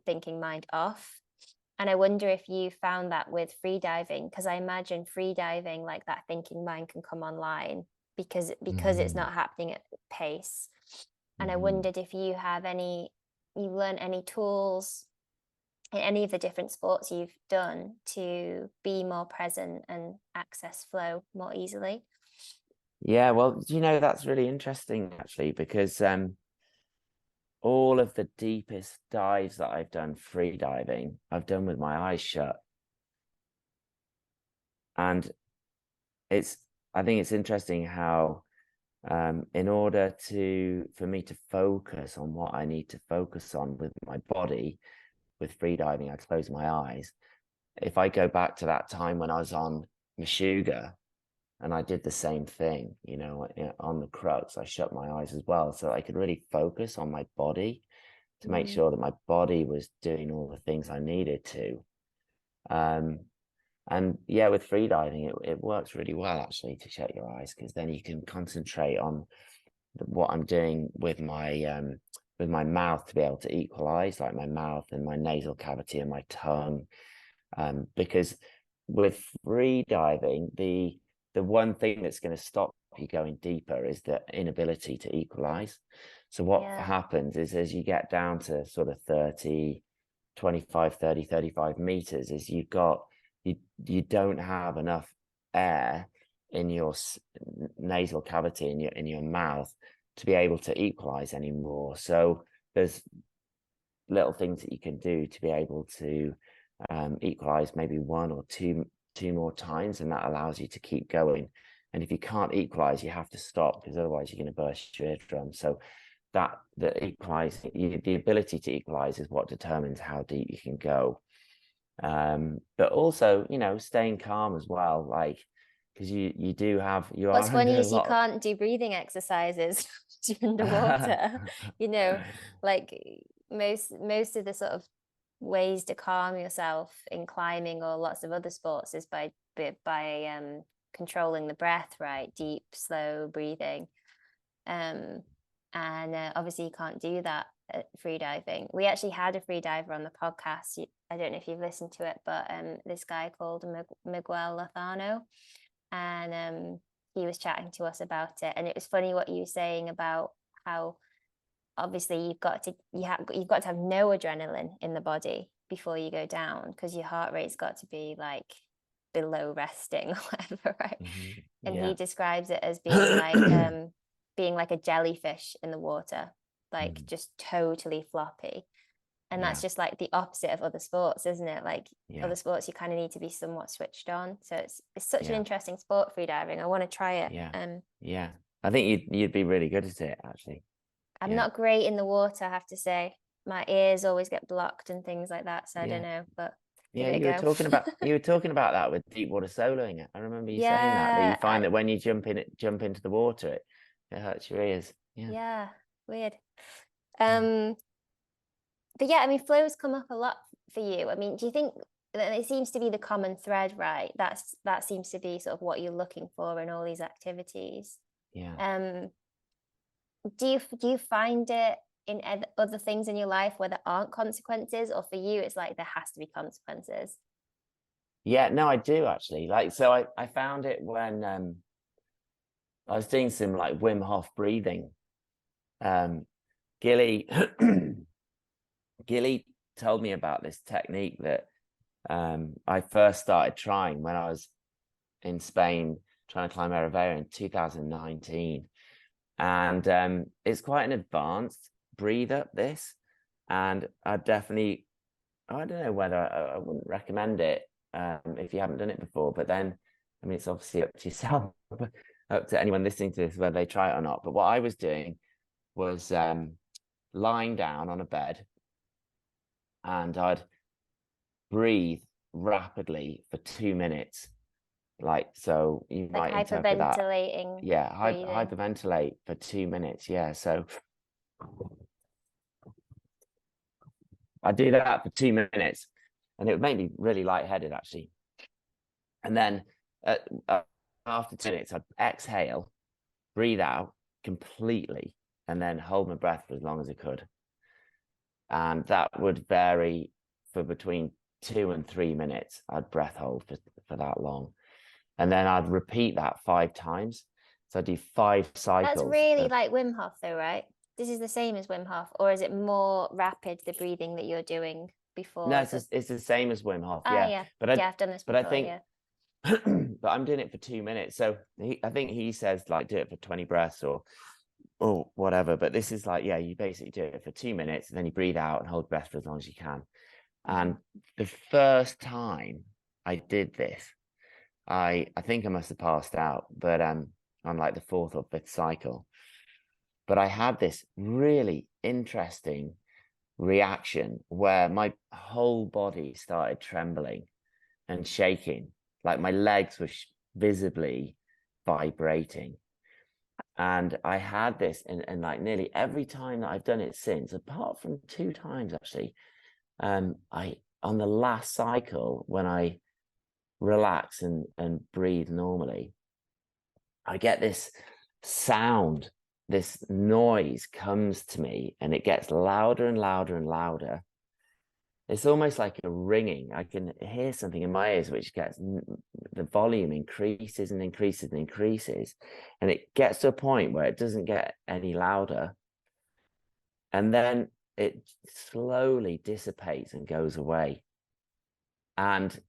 thinking mind off. And I wonder if you found that with free diving, because I imagine free diving, like that thinking mind can come online because it's not happening at pace. And I wondered if you learned any tools in any of the different sports you've done to be more present and access flow more easily. Yeah, well, that's really interesting actually, because all of the deepest dives that I've done free diving, I've done with my eyes shut. And I think it's interesting how in order for me to focus on what I need to focus on with my body, with free diving, I close my eyes. If I go back to that time when I was on Meshuggah and I did the same thing, on the crux, I shut my eyes as well, so I could really focus on my body to make sure that my body was doing all the things I needed to. And yeah, with free diving, it works really well actually to shut your eyes, because then you can concentrate on what I'm doing with my mouth to be able to equalize, like my mouth and my nasal cavity and my tongue. Because with free diving, the one thing that's going to stop you going deeper is the inability to equalize. So what happens is, as you get down to sort of 30, 25, 30, 35 meters, is you don't have enough air in your nasal cavity, in your mouth, to be able to equalize anymore. So there's little things that you can do to be able to equalize maybe one or two more times, and that allows you to keep going. And if you can't equalize, you have to stop, because otherwise you're going to burst your eardrum. So the ability to equalize is what determines how deep you can go. But also, staying calm as well, like, because you are What's funny under a is you lot. can't do breathing exercises underwater. Like most of the sort of ways to calm yourself in climbing or lots of other sports is by controlling the breath, right? Deep, slow breathing. And obviously you can't do that free diving. We actually had a free diver on the podcast. I don't know if you've listened to it, but this guy called Miguel Lozano, and he was chatting to us about it. And it was funny what you were saying about how obviously you've got to have no adrenaline in the body before you go down, because your heart rate's got to be like below resting or whatever, right? And he describes it as being like a jellyfish in the water, like just totally floppy. And that's just like the opposite of other sports, isn't it? Like other sports, you kind of need to be somewhat switched on. So it's such an interesting sport, free diving. I want to try it. Yeah. I think you'd be really good at it, actually. I'm not great in the water, I have to say. My ears always get blocked and things like that. So I don't know, but you were talking about that with deep water soloing. I remember you saying that you find that when you jump into the water, it hurts your ears. Yeah, weird. But yeah, I mean, flow's come up a lot for you. I mean, do you think that it seems to be the common thread, right? That seems to be sort of what you're looking for in all these activities. Do you find it in other things in your life where there aren't consequences, or for you it's like there has to be consequences? Yeah, no, I do actually. Like, so I found it when I was doing some like Wim Hof breathing. Gilly told me about this technique that I first started trying when I was in Spain trying to climb Eravera in 2019. And it's quite an advanced breathe up, this. And I don't know whether I wouldn't recommend it if you haven't done it before. But then, I mean, it's obviously up to yourself, up to anyone listening to this, whether they try it or not. But what I was doing was lying down on a bed, and I'd breathe rapidly for 2 minutes. Like, so you like might interpret that. Hyperventilating. Hyperventilate for 2 minutes. Yeah. So I do that for 2 minutes, and it would make me really lightheaded, actually. And then after 2 minutes, I'd exhale, breathe out completely, and then hold my breath for as long as I could. And that would vary for between 2 and 3 minutes. I'd breath hold for that long. And then I'd repeat that 5 times. So I'd do 5 cycles. That's really like Wim Hof though, right? This is the same as Wim Hof, or is it more rapid, the breathing that you're doing before? No, it's the same as Wim Hof. Yeah. But I've done this before. But I think, but I'm doing it for 2 minutes. So I think he says like do it for 20 breaths or whatever. But this is like, you basically do it for 2 minutes, and then you breathe out and hold breath for as long as you can. And the first time I did this, I think I must have passed out, but on like the 4th or 5th cycle. But I had this really interesting reaction where my whole body started trembling and shaking, like my legs were visibly vibrating. And I had this and like nearly every time that I've done it since, apart from 2 times actually, on the last cycle, when I relax and breathe normally, I get this sound, this noise comes to me, and it gets louder and louder and louder. It's almost like a ringing. I can hear something in my ears, which gets, the volume increases and increases and increases, and it gets to a point where it doesn't get any louder, and then it slowly dissipates and goes away. And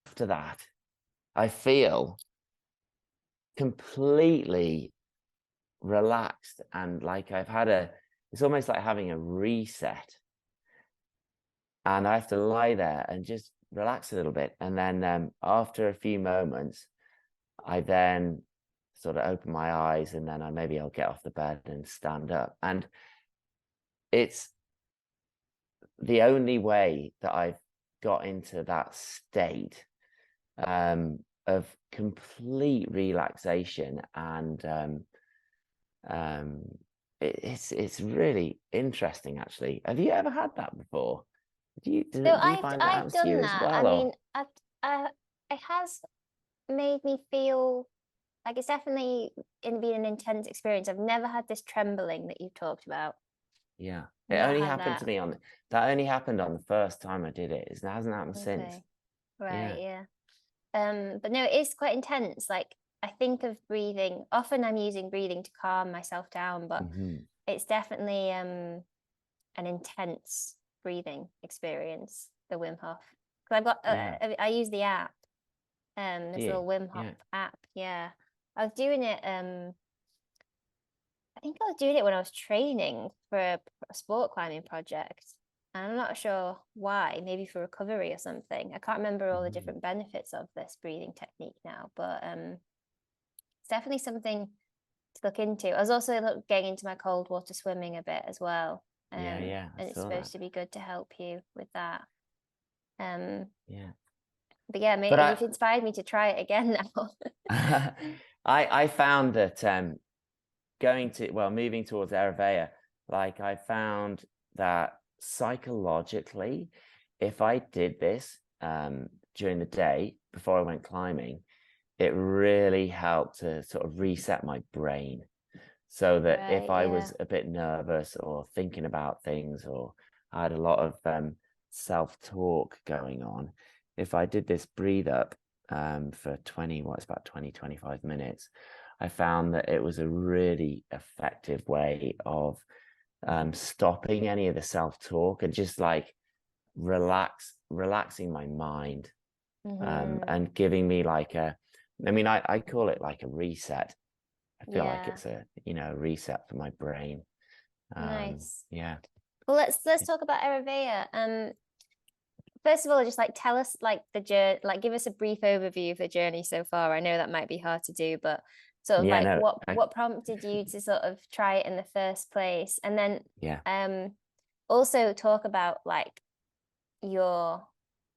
after that, I feel completely relaxed, and like it's almost like having a reset, and I have to lie there and just relax a little bit. And then after a few moments, I then sort of open my eyes, and then I'll get off the bed and stand up. And it's the only way that I've got into that state of complete relaxation. And it's really interesting, actually. Have you ever had that before? Do you find that happens to you as well? I mean, it has made me feel like it's definitely been an intense experience. I've never had this trembling that you've talked about. Yeah. It not only had happened to that. me that only happened on the first time I did it. It hasn't happened since. Okay. Right, Yeah. yeah. But no, it is quite intense. Like I think of breathing, often I'm using breathing to calm myself down, but Hmm. it's definitely an intense breathing experience, the Wim Hof. Because I've got Yeah. I use the app, Do this you? little Wim Hof Yeah. app. Yeah. I was doing it I think I was doing it when I was training for a sport climbing project. And I'm not sure why, maybe for recovery or something. I can't remember all the Hmm. different benefits of this breathing technique now, but it's definitely something to look into. I was also getting into my cold water swimming a bit as well. Yeah. Yeah. I And it's saw that. supposed to be good to help you with that. Um, Yeah. but yeah, But you've inspired me to try it again now. I found that moving towards Ereveya, like I found that psychologically, if I did this during the day before I went climbing, it really helped to sort of reset my brain, so that if Right, I yeah. was a bit nervous or thinking about things, or I had a lot of self-talk going on, if I did this breathe up for 25 minutes, I found that it was a really effective way of stopping any of the self-talk and just like relaxing my mind, Mm-hmm. and giving me like I call it like a reset. I feel like Yeah. it's a reset for my brain. Nice. Yeah. Well, let's talk about Ereveya. First of all, just like tell us like the journey, like give us a brief overview of the journey so far. I know that might be hard to do, but sort of Yeah, like no, what prompted you to sort of try it in the first place, and then yeah, um also talk about like your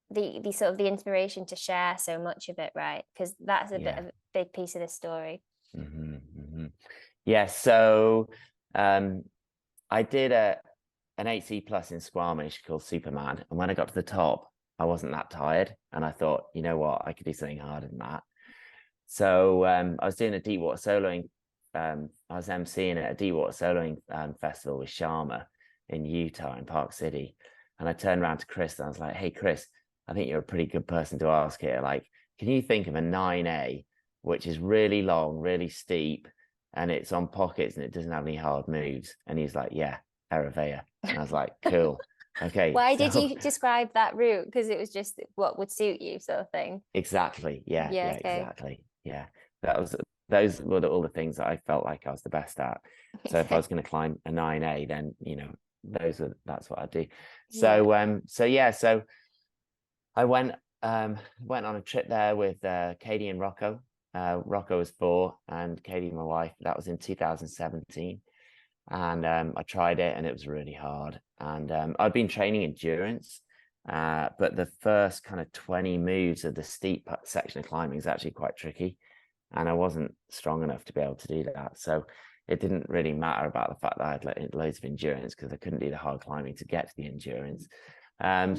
the sort of the inspiration to share so much of it, right? Because that's a bit yeah. of a big piece of the story. Hmm. Hmm. Yeah, so um I did an 8C plus in Squamish called Superman, and when I got to the top, I wasn't that tired, and I thought, you know what, I could do something harder than that. So I was doing a deep water soloing. I was emceeing at a deep water soloing festival with Sharma in Utah, in Park City. And I turned around to Chris and I was like, hey, Chris, I think you're a pretty good person to ask here. Like, can you think of a 9A, which is really long, really steep, and it's on pockets and it doesn't have any hard moves? And he's like, yeah, Ereveya. And I was like, cool. Okay. Why did So you describe that route? Because it was just what would suit you, sort of thing. exactly. Yeah, Yeah, yeah, okay. exactly. Yeah. That was those were all the things that I felt like I was the best at. So if I Okay. was going to climb a 9A, then that's what I do. Yeah. So yeah, so I went on a trip there with Katie and Rocco. Rocco was 4 and Katie, my wife. That was in 2017. And I tried it and it was really hard. And I'd been training endurance, but the first kind of 20 moves of the steep section of climbing is actually quite tricky. And I wasn't strong enough to be able to do that. So it didn't really matter about the fact that I had loads of endurance, because I couldn't do the hard climbing to get to the endurance.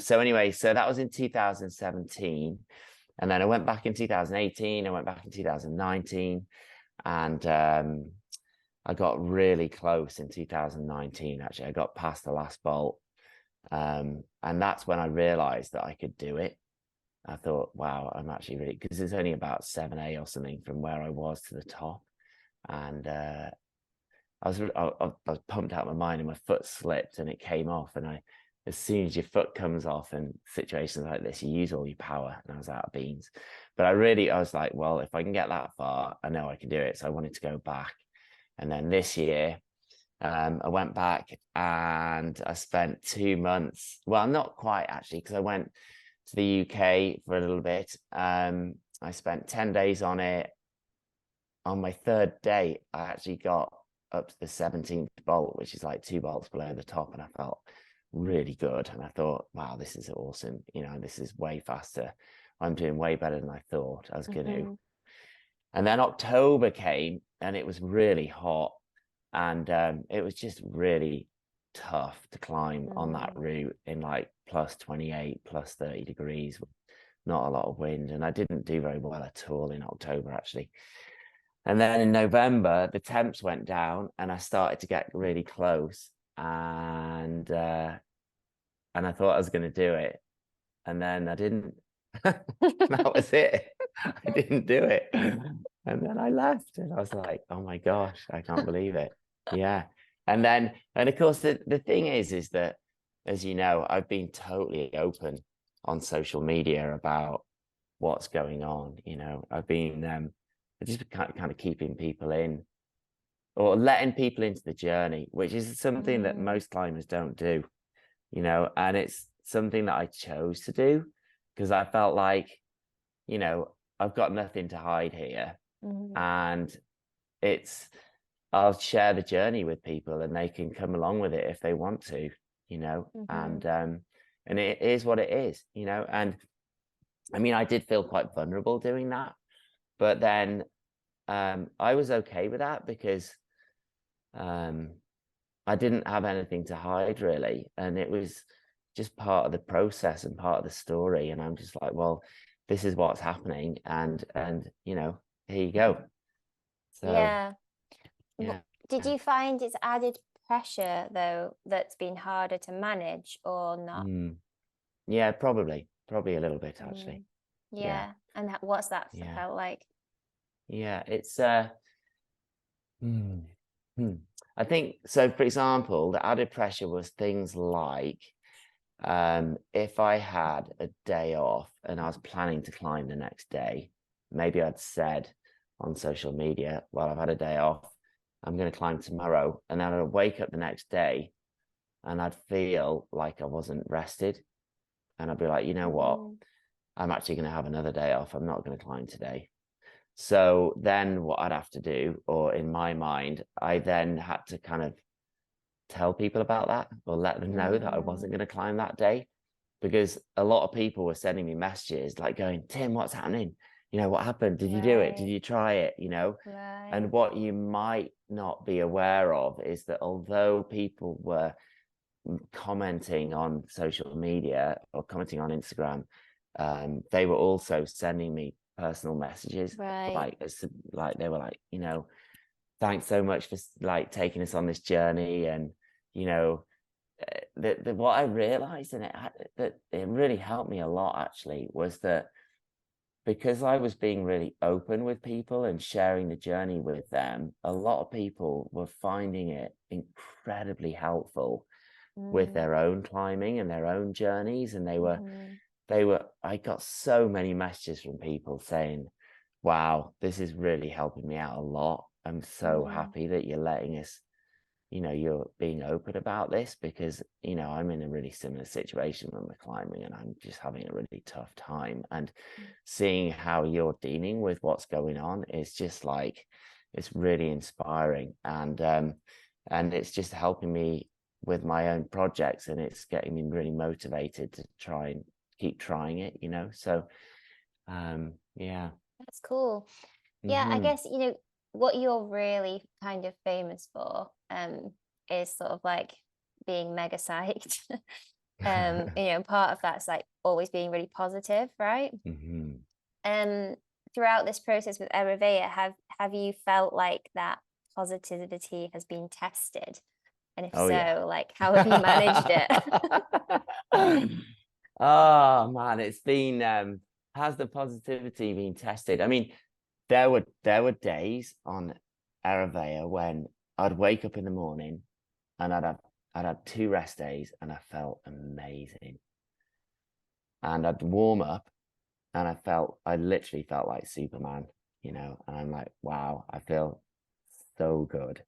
So anyway, so that was in 2017. And then I went back in 2018. I went back in 2019. And I got really close in 2019. Actually, I got past the last bolt. And that's when I realized that I could do it. I thought, wow, I'm actually really, because it's only about 7A or something from where I was to the top. And I was pumped out of my mind, and my foot slipped and it came off. And as soon as your foot comes off in situations like this, you use all your power, and I was out of beans. But I was like, well, if I can get that far, I know I can do it. So I wanted to go back. And then this year, I went back and I spent 2 months. Well, not quite actually, because I went to the UK for a little bit. I spent 10 days on it. On my third day, I actually got up to the 17th bolt, which is like 2 bolts below the top, and I felt really good. And I thought, wow, this is awesome. This is way faster. I'm doing way better than I thought I was going to. Hmm. And then October came and it was really hot, and it was just really tough to climb on that route in like plus 28, plus 30 degrees, not a lot of wind. And I didn't do very well at all in October, actually. And then in November, the temps went down and I started to get really close. and I thought I was going to do it, and then I didn't. That was it. I didn't do it, and then I left, and I was like, "Oh my gosh, I can't believe it." Yeah, and of course, the thing is that, as you know, I've been totally open on social media about what's going on. You know, I've been just kind of keeping people in, or letting people into the journey, which is something that most climbers don't do, you know, and it's something that I chose to do because I felt like, you know, I've got nothing to hide here. And it's, I'll share the journey with people and they can come along with it if they want to, you know, and it is what it is, you know. And I mean, I did feel quite vulnerable doing that, but then I was okay with that because I didn't have anything to hide really, and it was just part of the process and part of the story. And I'm just like, well, this is what's happening, and you know, here you go. So Yeah. yeah. Did you find it's added pressure though that's been harder to manage or not? Yeah, probably a little bit actually. Yeah. And what's that felt like? Yeah, it's I think so. For example, the added pressure was things like if I had a day off and I was planning to climb the next day, maybe I'd said on social media, well, I've had a day off, I'm going to climb tomorrow, and then I'd wake up the next day and I'd feel like I wasn't rested, and I'd be like, you know what, I'm actually going to have another day off, I'm not going to climb today. So then what I'd have to do, or in my mind, I then had to kind of tell people about that, or let them know that I wasn't going to climb that day, because a lot of people were sending me messages like going, Tim, what's happening? You know, what happened? Did you do it? Did you try it? You know, and what you might not be aware of is that although people were commenting on social media or commenting on Instagram, they were also sending me personal messages, like they were like, you know, thanks so much for like taking us on this journey. And you know, what I realized, and that it really helped me a lot actually, was that because I was being really open with people and sharing the journey with them, a lot of people were finding it incredibly helpful with their own climbing and their own journeys. And I got so many messages from people saying, wow, this is really helping me out a lot. I'm so happy that you're letting us, you know, you're being open about this, because, you know, I'm in a really similar situation when we're climbing and I'm just having a really tough time. And seeing how you're dealing with what's going on is just like, it's really inspiring. And it's just helping me with my own projects, and it's getting me really motivated to try and keep trying it, you know. So yeah, that's cool. Yeah, I guess, you know, what you're really kind of famous for is sort of like being mega psyched. You know, part of that's like always being really positive, right? Throughout this process with Ereveya, have you felt like that positivity has been tested? And if so, like, how have you managed it? Oh man, it's been has the positivity been tested? I mean, there were days on Ereveya when I'd wake up in the morning and I'd had 2 rest days and I felt amazing. And I'd warm up and I literally felt like Superman, you know, and I'm like, wow, I feel so good.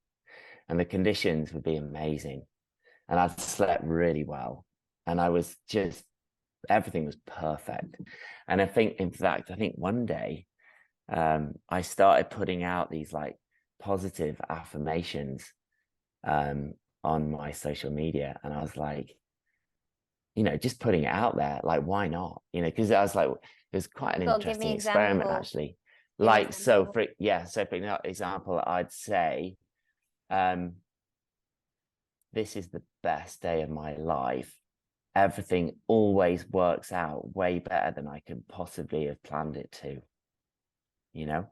And the conditions would be amazing. And I'd slept really well. And I was just, everything was perfect. And I think, in fact, I think one day I started putting out these like positive affirmations on my social media. And I was like, you know, just putting it out there, like, why not? You know, because I was like, it was quite an interesting experiment actually. Like, so for example, I'd say, this is the best day of my life. Everything always works out way better than I could possibly have planned it to, you know,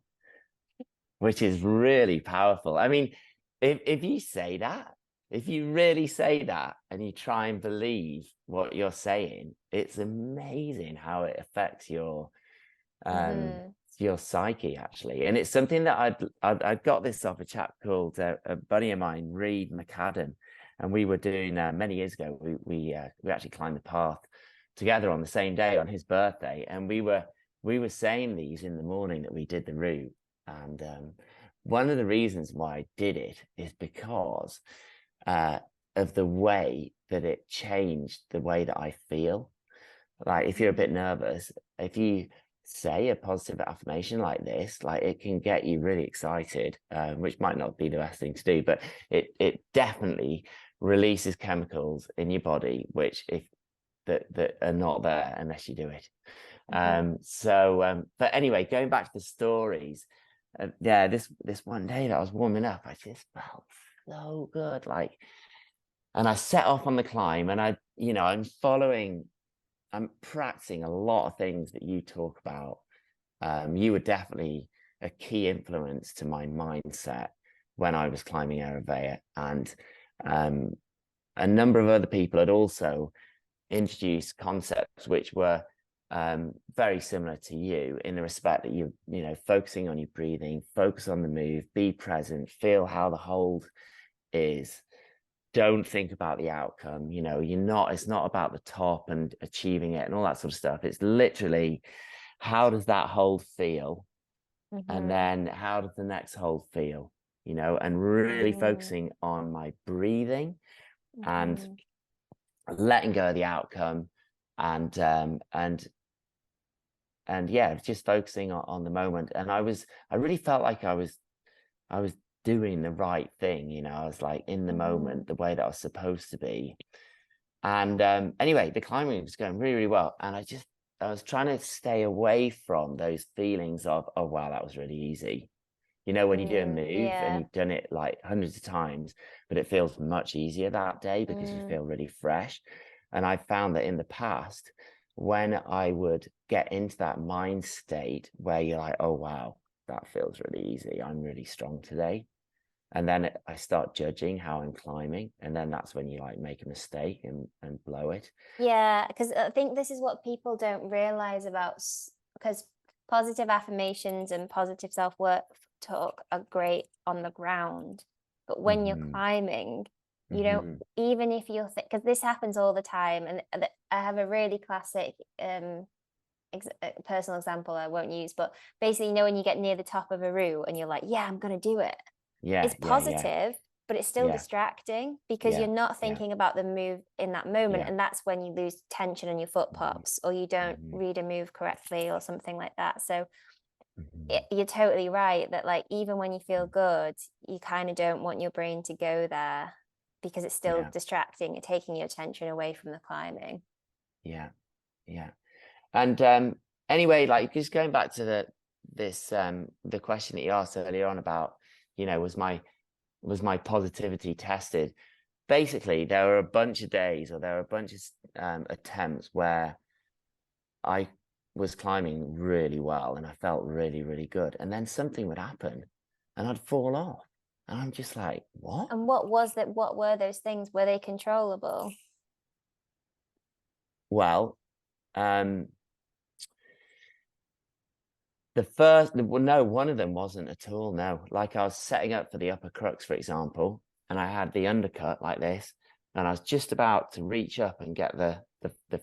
which is really powerful. I mean, if you say that, if you really say that and you try and believe what you're saying, it's amazing how it affects your psyche, actually. And it's something that I got this off a chap called a buddy of mine, Reed McAdam, and we were doing many years ago. We actually climbed the path together on the same day on his birthday, and we were saying these in the morning that we did the route. And one of the reasons why I did it is because of the way that it changed the way that I feel. Like if you're a bit nervous, if you say a positive affirmation like this, like it can get you really excited, which might not be the best thing to do, but it definitely releases chemicals in your body which if that are not there unless you do it. But anyway, going back to the stories, yeah, this one day that I was warming up, I just felt so good, like, and I set off on the climb, and I'm practicing a lot of things that you talk about. You were definitely a key influence to my mindset when I was climbing Eravea, and a number of other people had also introduced concepts which were very similar to you, in the respect that you focusing on your breathing, focus on the move, be present, feel how the hold is. Don't think about the outcome. It's not about the top and achieving it and all that sort of stuff. It's literally, how does that hold feel? And then how does the next hold feel? And really focusing on my breathing and letting go of the outcome, and yeah, just focusing on the moment. And I really felt like I was doing the right thing. I was like in the moment, the way that I was supposed to be. And anyway, the climbing was going really, really well, and I was trying to stay away from those feelings of, oh wow, that was really easy. When you do a move and you've done it like hundreds of times, but it feels much easier that day because you feel really fresh. And I found that in the past, when I would get into that mind state where you're like, oh wow, that feels really easy, I'm really strong today, and then I start judging how I'm climbing, and then that's when you like make a mistake and blow it. Yeah, because I think this is what people don't realize about, because positive affirmations and positive self-worth talk are great on the ground, but when you're climbing, you don't, even if you're because this happens all the time, and I have a really classic personal example I won't use, but basically, when you get near the top of a route and you're like, yeah, I'm gonna do it. It's positive, but it's still distracting because you're not thinking about the move in that moment, and that's when you lose tension and your foot pops, or you don't read a move correctly or something like that. So you're totally right that, like, even when you feel good, you kind of don't want your brain to go there because it's still distracting and taking your attention away from the climbing. Yeah. And anyway, like, just going back to the question that you asked earlier on about, was my positivity tested? Basically, there were a bunch of days, or there were a bunch of attempts where I was climbing really well and I felt really, really good, and then something would happen and I'd fall off, and I'm just like, what? And what was that? What were those things? Were they controllable? Well, no, one of them wasn't at all. No, like I was setting up for the upper crux, for example, and I had the undercut like this, and I was just about to reach up and get the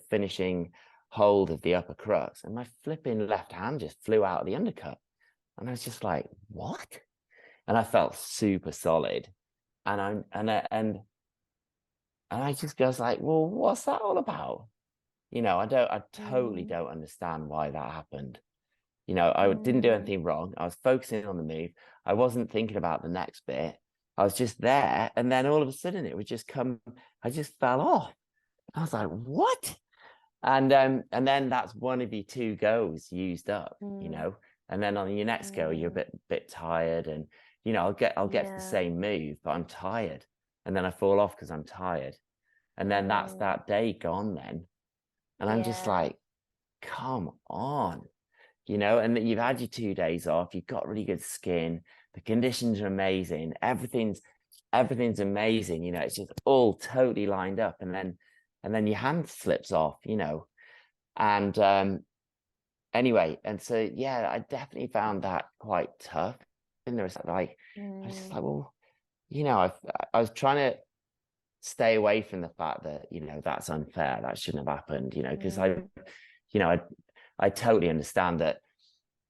finishing hold of the upper crux, and my flipping left hand just flew out of the undercut, and I was just like, what? And I felt super solid, and I just goes like, well, what's that all about? I totally don't understand why that happened. I didn't do anything wrong. I was focusing on the move. I wasn't thinking about the next bit. I was just there. And then all of a sudden it would just come, I just fell off. I was like, what? And then that's one of your two goes used up, and then on your next go, you're a bit tired, and, I'll get to the same move, but I'm tired. And then I fall off because I'm tired. And then that's that day gone then. And I'm just like, come on. And you've had your 2 days off, you've got really good skin, the conditions are amazing, everything's everything's amazing, you know, it's just all totally lined up, and then your hand slips off, you know. And anyway, and so yeah, I definitely found that quite tough. And there was like, I was just like, well, you know, I was trying to stay away from the fact that, you know, that's unfair, that shouldn't have happened, you know, because you know, I totally understand that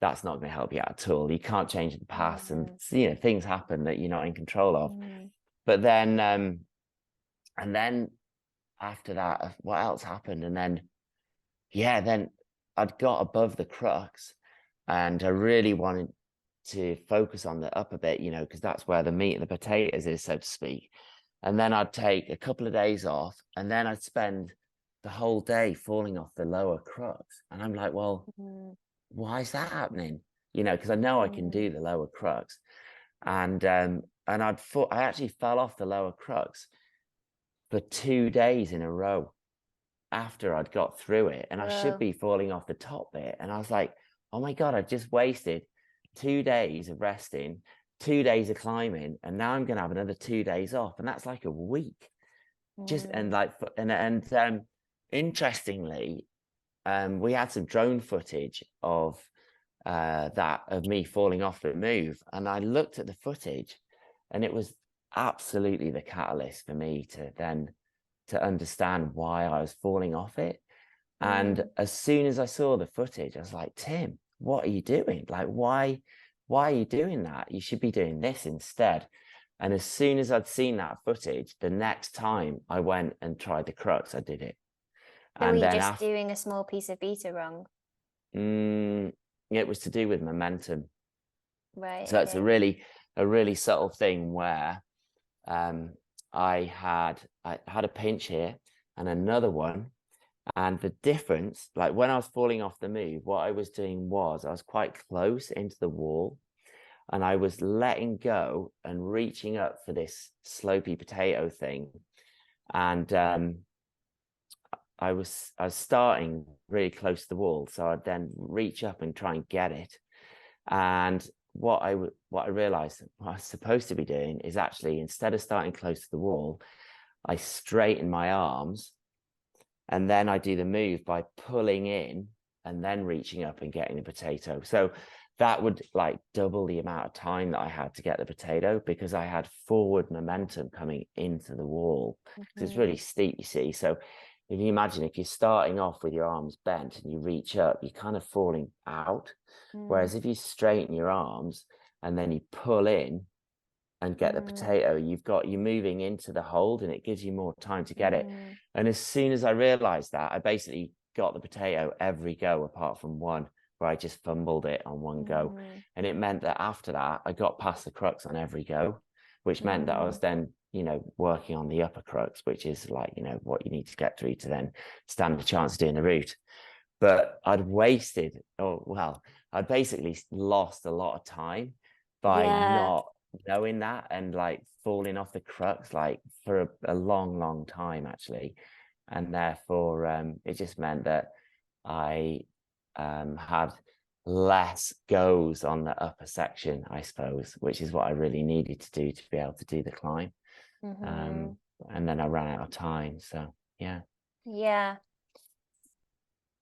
that's not going to help you out at all. You can't change the past, and you know, things happen that you're not in control of. But then and then after that, what else happened? And then yeah, then I'd got above the crux, and I really wanted to focus on the upper bit, you know, because that's where the meat and the potatoes is, so to speak. And then I'd take a couple of days off, and then I'd spend the whole day falling off the lower crux. And I'm like, well, why is that happening? You know, because I know I can do the lower crux. And I actually fell off the lower crux for 2 days in a row after I'd got through it, and I should be falling off the top bit. And I was like, oh my God, I just wasted 2 days of resting, 2 days of climbing, and now I'm going to have another 2 days off. And that's like a week. Just, and like, and interestingly, we had some drone footage of that, of me falling off the move. And I looked at the footage, and it was absolutely the catalyst for me to then to understand why I was falling off it. And as soon as I saw the footage, I was like, Tim, what are you doing? Like, why are you doing that? You should be doing this instead. And as soon as I'd seen that footage, the next time I went and tried the crux, I did it. So were And you then just doing a small piece of beta wrong? It was to do with momentum. Right. So it's a really subtle thing where I had a pinch here and another one. And the difference, like when I was falling off the move, what I was doing was I was quite close into the wall, and I was letting go and reaching up for this slopey potato thing. And I was starting really close to the wall, so I'd then reach up and try and get it. And what I realized what I was supposed to be doing is actually, instead of starting close to the wall, I straighten my arms, and then I do the move by pulling in and then reaching up and getting the potato. So that would like double the amount of time that I had to get the potato, because I had forward momentum coming into the wall. Because it's really steep, you see. So if you imagine, if you're starting off with your arms bent and you reach up, you're kind of falling out. Whereas if you straighten your arms and then you pull in and get the potato, you're moving into the hold, and it gives you more time to get it. And as soon as I realized that, I basically got the potato every go apart from one where I just fumbled it on one go. And it meant that after that, I got past the crux on every go, which meant that I was then, you know, working on the upper crux, which is like, you know, what you need to get through to then stand a chance of doing the route. But I'd basically lost a lot of time by not knowing that, and like falling off the crux like for a long time actually. And therefore it just meant that I had less goes on the upper section, I suppose, which is what I really needed to do to be able to do the climb. And then I ran out of time, so yeah.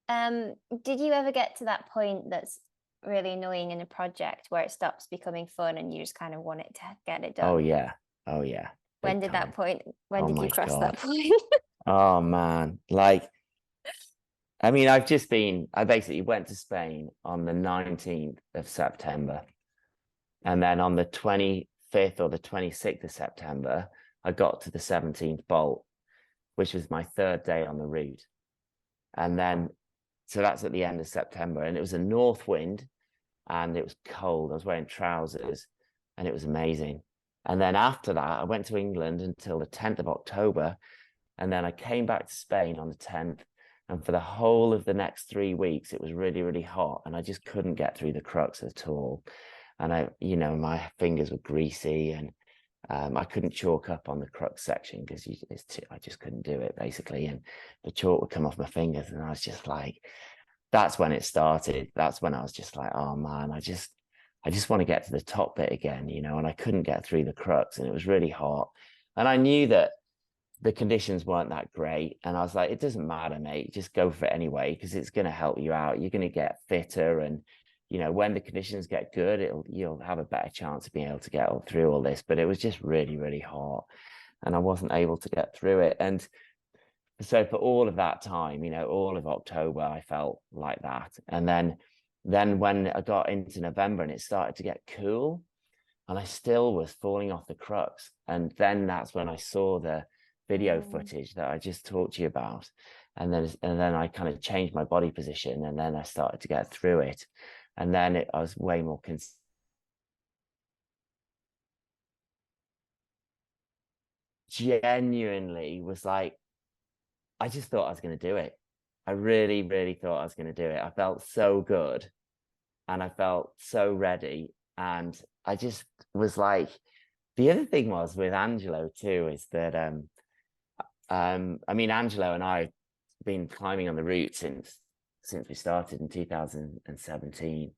Did you ever get to that point that's really annoying in a project where it stops becoming fun and you just kind of want it to get it done? Oh yeah. When did that point, when did you cross that point? Oh man, like, I mean, I basically went to Spain on the 19th of September. And then on the 25th or the 26th of September, I got to the 17th bolt, which was my third day on the route. And then, so that's at the end of September, and it was a north wind and it was cold. I was wearing trousers and it was amazing. And then after that, I went to England until the 10th of October. And then I came back to Spain on the 10th. And for the whole of the next 3 weeks, it was really hot. And I just couldn't get through the crux at all. And my fingers were greasy, and I couldn't chalk up on the crux section because I just couldn't do it basically. And the chalk would come off my fingers. And I was just like, that's when it started. That's when I was just like, oh man, I just want to get to the top bit again, you know, and I couldn't get through the crux and it was really hot. And I knew that the conditions weren't that great. And I was like, it doesn't matter, mate, just go for it anyway, because it's going to help you out. You're going to get fitter. And, you know, when the conditions get good, you'll have a better chance of being able to get through all this. But it was just really, really hot. And I wasn't able to get through it. And so for all of that time, you know, all of October, I felt like that. And then when I got into November and it started to get cool, and I still was falling off the crux. And then that's when I saw the video footage that I just talked to you about. And then I kind of changed my body position, and then I started to get through it. And then I was way more genuinely was like, I just thought I was going to do it. I really, really thought I was going to do it. I felt so good and I felt so ready. And I just was like, the other thing was with Angelo too, is that, I mean, Angelo and I have been climbing on the route since we started in 2017.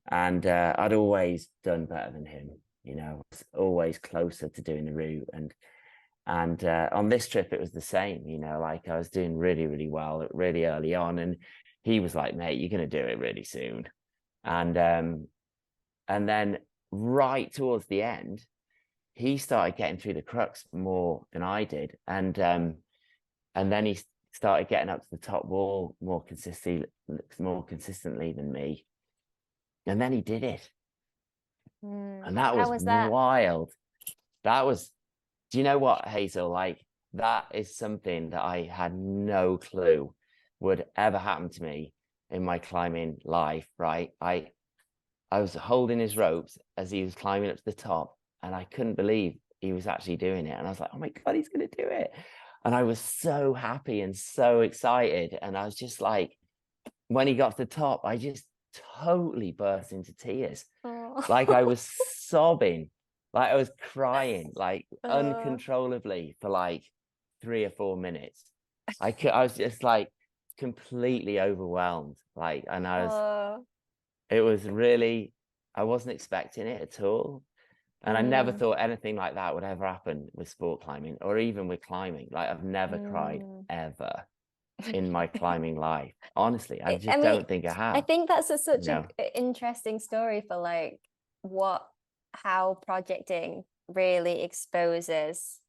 And I'd always done better than him, you know, always closer to doing the route. And on this trip, it was the same, you know, like I was doing really, really well really early on. And he was like, mate, you're going to do it really soon. And then right towards the end, he started getting through the crux more than I did. And then he started getting up to the top wall more consistently than me. And then he did it. And that was wild. That was, do you know what, Hazel? Like, that is something that I had no clue would ever happen to me in my climbing life, right? I was holding his ropes as he was climbing up to the top, and I couldn't believe he was actually doing it. And I was like, oh my God, he's going to do it. And I was so happy and so excited. And I was just like, when he got to the top, I just totally burst into tears. Like I was sobbing, like I was crying, like uncontrollably for like 3 or 4 minutes. I was just like completely overwhelmed. Like, and it was really, I wasn't expecting it at all. And I never thought anything like that would ever happen with sport climbing or even with climbing. Like, I've never cried ever in my climbing life. Honestly, I just don't think I have. I think that's such an interesting story for like how projecting really exposes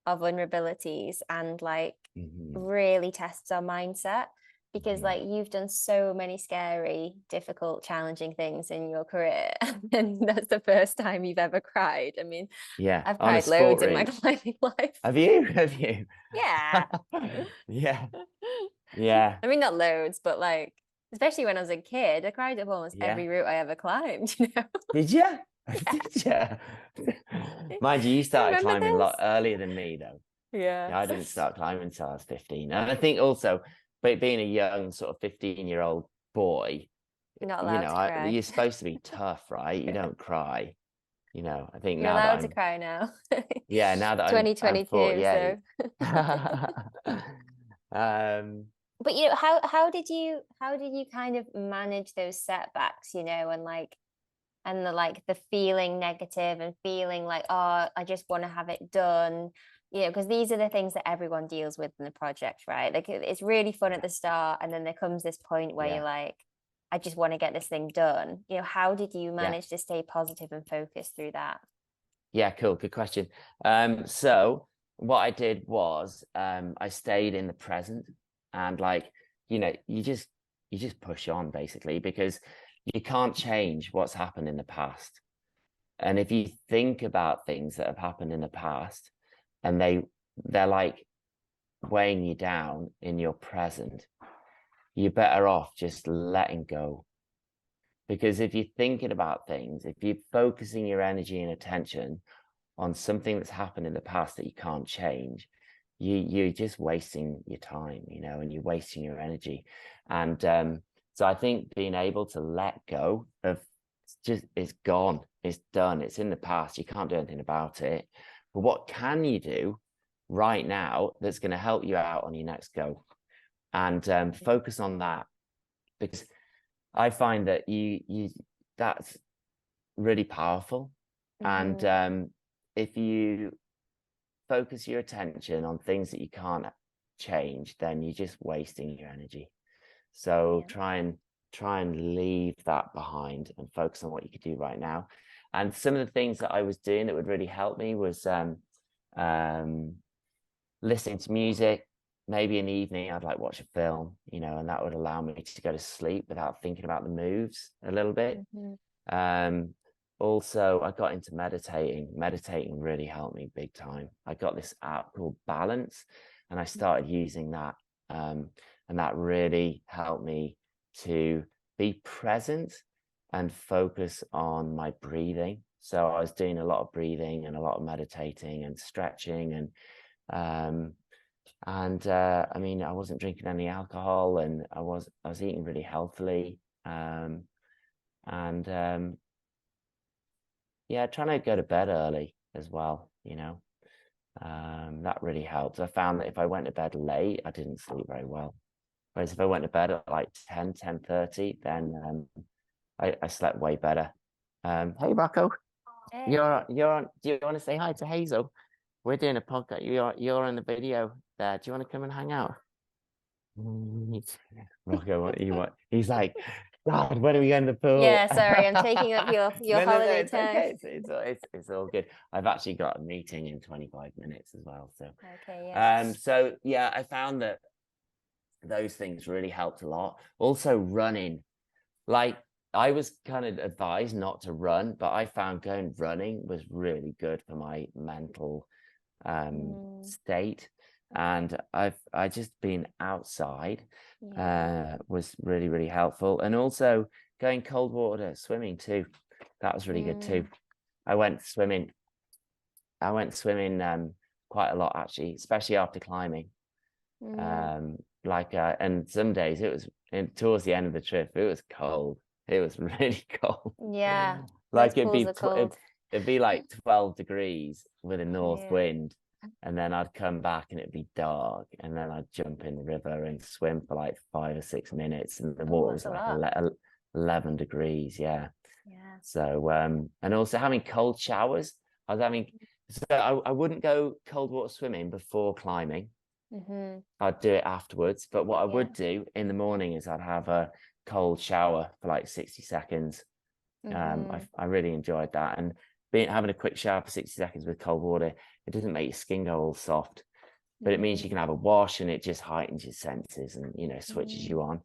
our vulnerabilities and like really tests our mindset. Because like you've done so many scary, difficult, challenging things in your career, and that's the first time you've ever cried. I mean, yeah, I've cried loads in my climbing life. Have you? Have you? Yeah. Yeah. I mean, not loads, but like, especially when I was a kid, I cried up almost every route I ever climbed. You know? Did you? Did you? Mind you, you started climbing a lot earlier than me, though. Yeah. I didn't start climbing until I was 15. And I think also, but being a young sort of 15-year-old boy, you're not allowed to cry. You're supposed to be tough, right? You don't cry. You know, I think you're now allowed to cry now. Yeah, now that 2022, so. But you know, how did you kind of manage those setbacks, you know, and like the feeling negative and feeling like, oh, I just want to have it done, you know, because these are the things that everyone deals with in the project, right? Like it's really fun at the start, and then there comes this point where you're like, I just want to get this thing done. You know, how did you manage to stay positive and focused through that? Yeah, cool. Good question. So what I did was I stayed in the present, and like, you know, you just push on basically, because you can't change what's happened in the past. And if you think about things that have happened in the past and they're like weighing you down in your present, you're better off just letting go. Because if you're thinking about things, if you're focusing your energy and attention on something that's happened in the past that you can't change, you're just wasting your time, you know, and you're wasting your energy. And so I think being able to let go of it's gone, it's done, it's in the past, you can't do anything about it. But what can you do right now that's going to help you out on your next go? And focus on that, because I find that that's really powerful. Mm-hmm. And if you focus your attention on things that you can't change, then you're just wasting your energy. So try and leave that behind and focus on what you could do right now. And some of the things that I was doing that would really help me was listening to music. Maybe in the evening I'd like watch a film, and that would allow me to go to sleep without thinking about the moves a little bit. Also, I got into meditating really helped me big time. I got this app called Balance, and I started using that, and that really helped me to be present and focus on my breathing. So I was doing a lot of breathing and a lot of meditating and stretching, and I mean, I wasn't drinking any alcohol, and I was eating really healthily, yeah, trying to go to bed early as well, that really helps. I found that if I went to bed late, I didn't sleep very well. Whereas if I went to bed at like 10:30, then I slept way better. Hey Rocco, Hey. you're on. Do you want to say hi to Hazel? We're doing a podcast. You're in the video there. Do you want to come and hang out? Rocco, what you want? He's like, God, when are we going to the pool? Yeah, sorry, I'm taking up your No, holiday it's time. okay. It's all good. I've actually got a meeting in 25 minutes as well. So okay, yeah. So yeah, I found that those things really helped a lot. Also running. Like, I was kind of advised not to run, but I found going running was really good for my mental state. And I just been outside was really, really helpful. And also going cold water swimming too. That was really good too. I went swimming quite a lot actually, especially after climbing. And some days it was towards the end of the trip, it was cold. It was really cold. Yeah, Like cold. it'd be like 12 degrees with a north wind, and then I'd come back and it'd be dark, and then I'd jump in the river and swim for like 5 or 6 minutes, and the water was like 11 degrees. Yeah. So and also having cold showers. I wouldn't go cold water swimming before climbing. I'd do it afterwards, but what I would do in the morning is I'd have a cold shower for like 60 seconds. I really enjoyed that, and having a quick shower for 60 seconds with cold water, it doesn't make your skin go all soft, but it means you can have a wash, and it just heightens your senses and switches you on.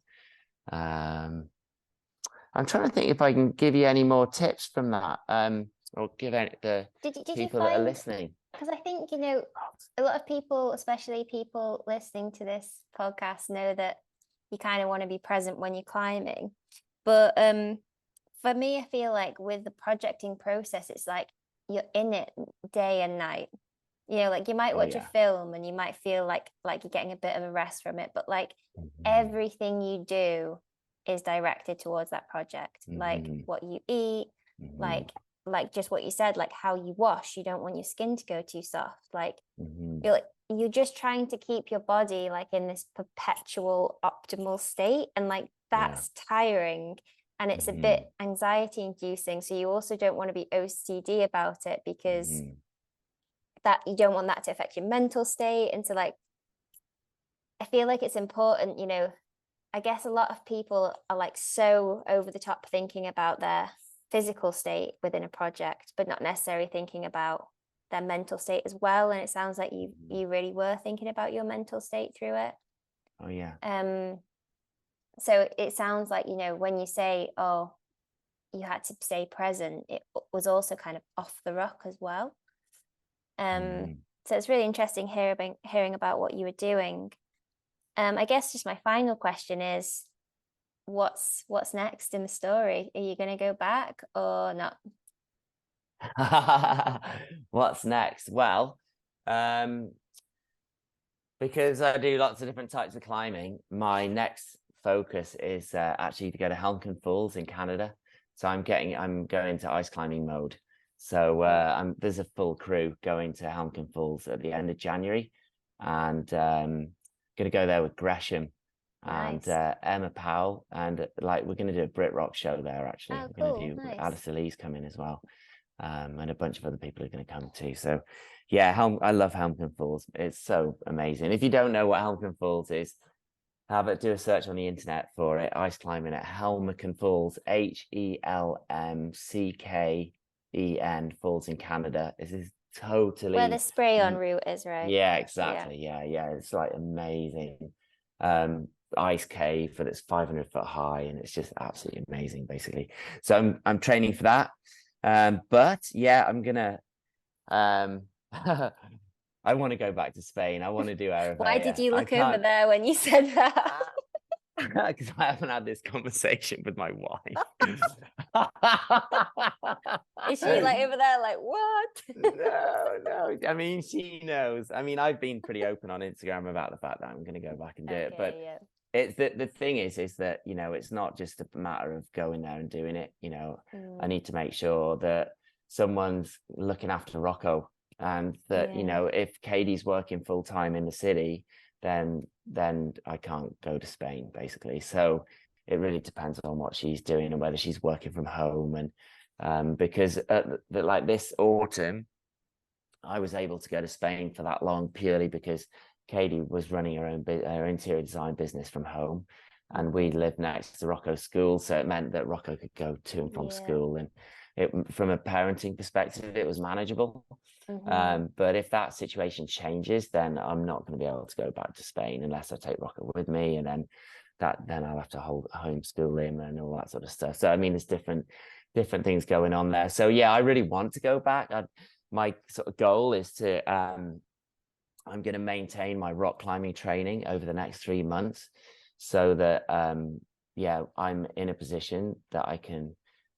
I'm trying to think if I can give you any more tips from that, or give out the people that are listening. Because I think, a lot of people, especially people listening to this podcast, know that you kind of want to be present when you're climbing. But for me, I feel like with the projecting process, it's like you're in it day and night. Like you might watch a film and you might feel like you're getting a bit of a rest from it, but like everything you do is directed towards that project. Like what you eat, like just what you said, like how you wash. You don't want your skin to go too soft. Like you're just trying to keep your body like in this perpetual optimal state, and like that's tiring, and it's a bit anxiety inducing. So you also don't want to be OCD about it, because that you don't want that to affect your mental state. And so like I feel like it's important, I guess a lot of people are like so over the top thinking about their physical state within a project, but not necessarily thinking about their mental state as well. And it sounds like you really were thinking about your mental state through it. Oh yeah. So it sounds like, when you say, oh, you had to stay present, it was also kind of off the rock as well. So it's really interesting hearing about what you were doing. I guess just my final question is, what's next in the story? Are you going to go back or not? What's next? Well, because I do lots of different types of climbing, my next focus is actually to go to Helmcken Falls in Canada. So I'm going to ice climbing mode. So there's a full crew going to Helmcken Falls at the end of January, and going to go there with Gresham, and Nice. Emma Powell, and like we're going to do a Brit Rock show there. Actually, Oh, we're going to cool. do Nice. Alistair Lee's coming as well, and a bunch of other people are going to come too. So, yeah, I love Helmcombe Falls. It's so amazing. If you don't know what Helmcombe Falls is, do a search on the internet for it. Ice climbing at Helmcombe Falls, Helmcken Falls in Canada. This is Where the totally, spray on route is, right? yeah, Yeah. exactly. Yeah. It's like amazing. Ice cave that's 500 foot high, and it's just absolutely amazing, basically. So I'm training for that. But yeah, I'm gonna I want to go back to Spain. I want to do Why did Arabella. you I look over can't there when you said that? because I haven't had this conversation with my wife. Is she like over there, like, what? No. I mean, she knows. I mean, I've been pretty open on Instagram about the fact that I'm going to go back and do it. But Okay, yeah. it's the thing is that, it's not just a matter of going there and doing it. I need to make sure that someone's looking after Rocco, and that, Yeah. if Katie's working full time in the city, then I can't go to Spain, basically. So it really depends on what she's doing and whether she's working from home. And because like this autumn, I was able to go to Spain for that long purely because Katie was running her interior design business from home, and we lived next to Rocco's school, so it meant that Rocco could go to and from Yeah. school, and from a parenting perspective, it was manageable. Mm-hmm. But if that situation changes, then I'm not going to be able to go back to Spain unless I take Rocco with me, and then I'll have to homeschool him and all that sort of stuff. So I mean, there's different things going on there. So yeah, I really want to go back. My sort of goal is to I'm going to maintain my rock climbing training over the next 3 months, so that yeah, I'm in a position that I can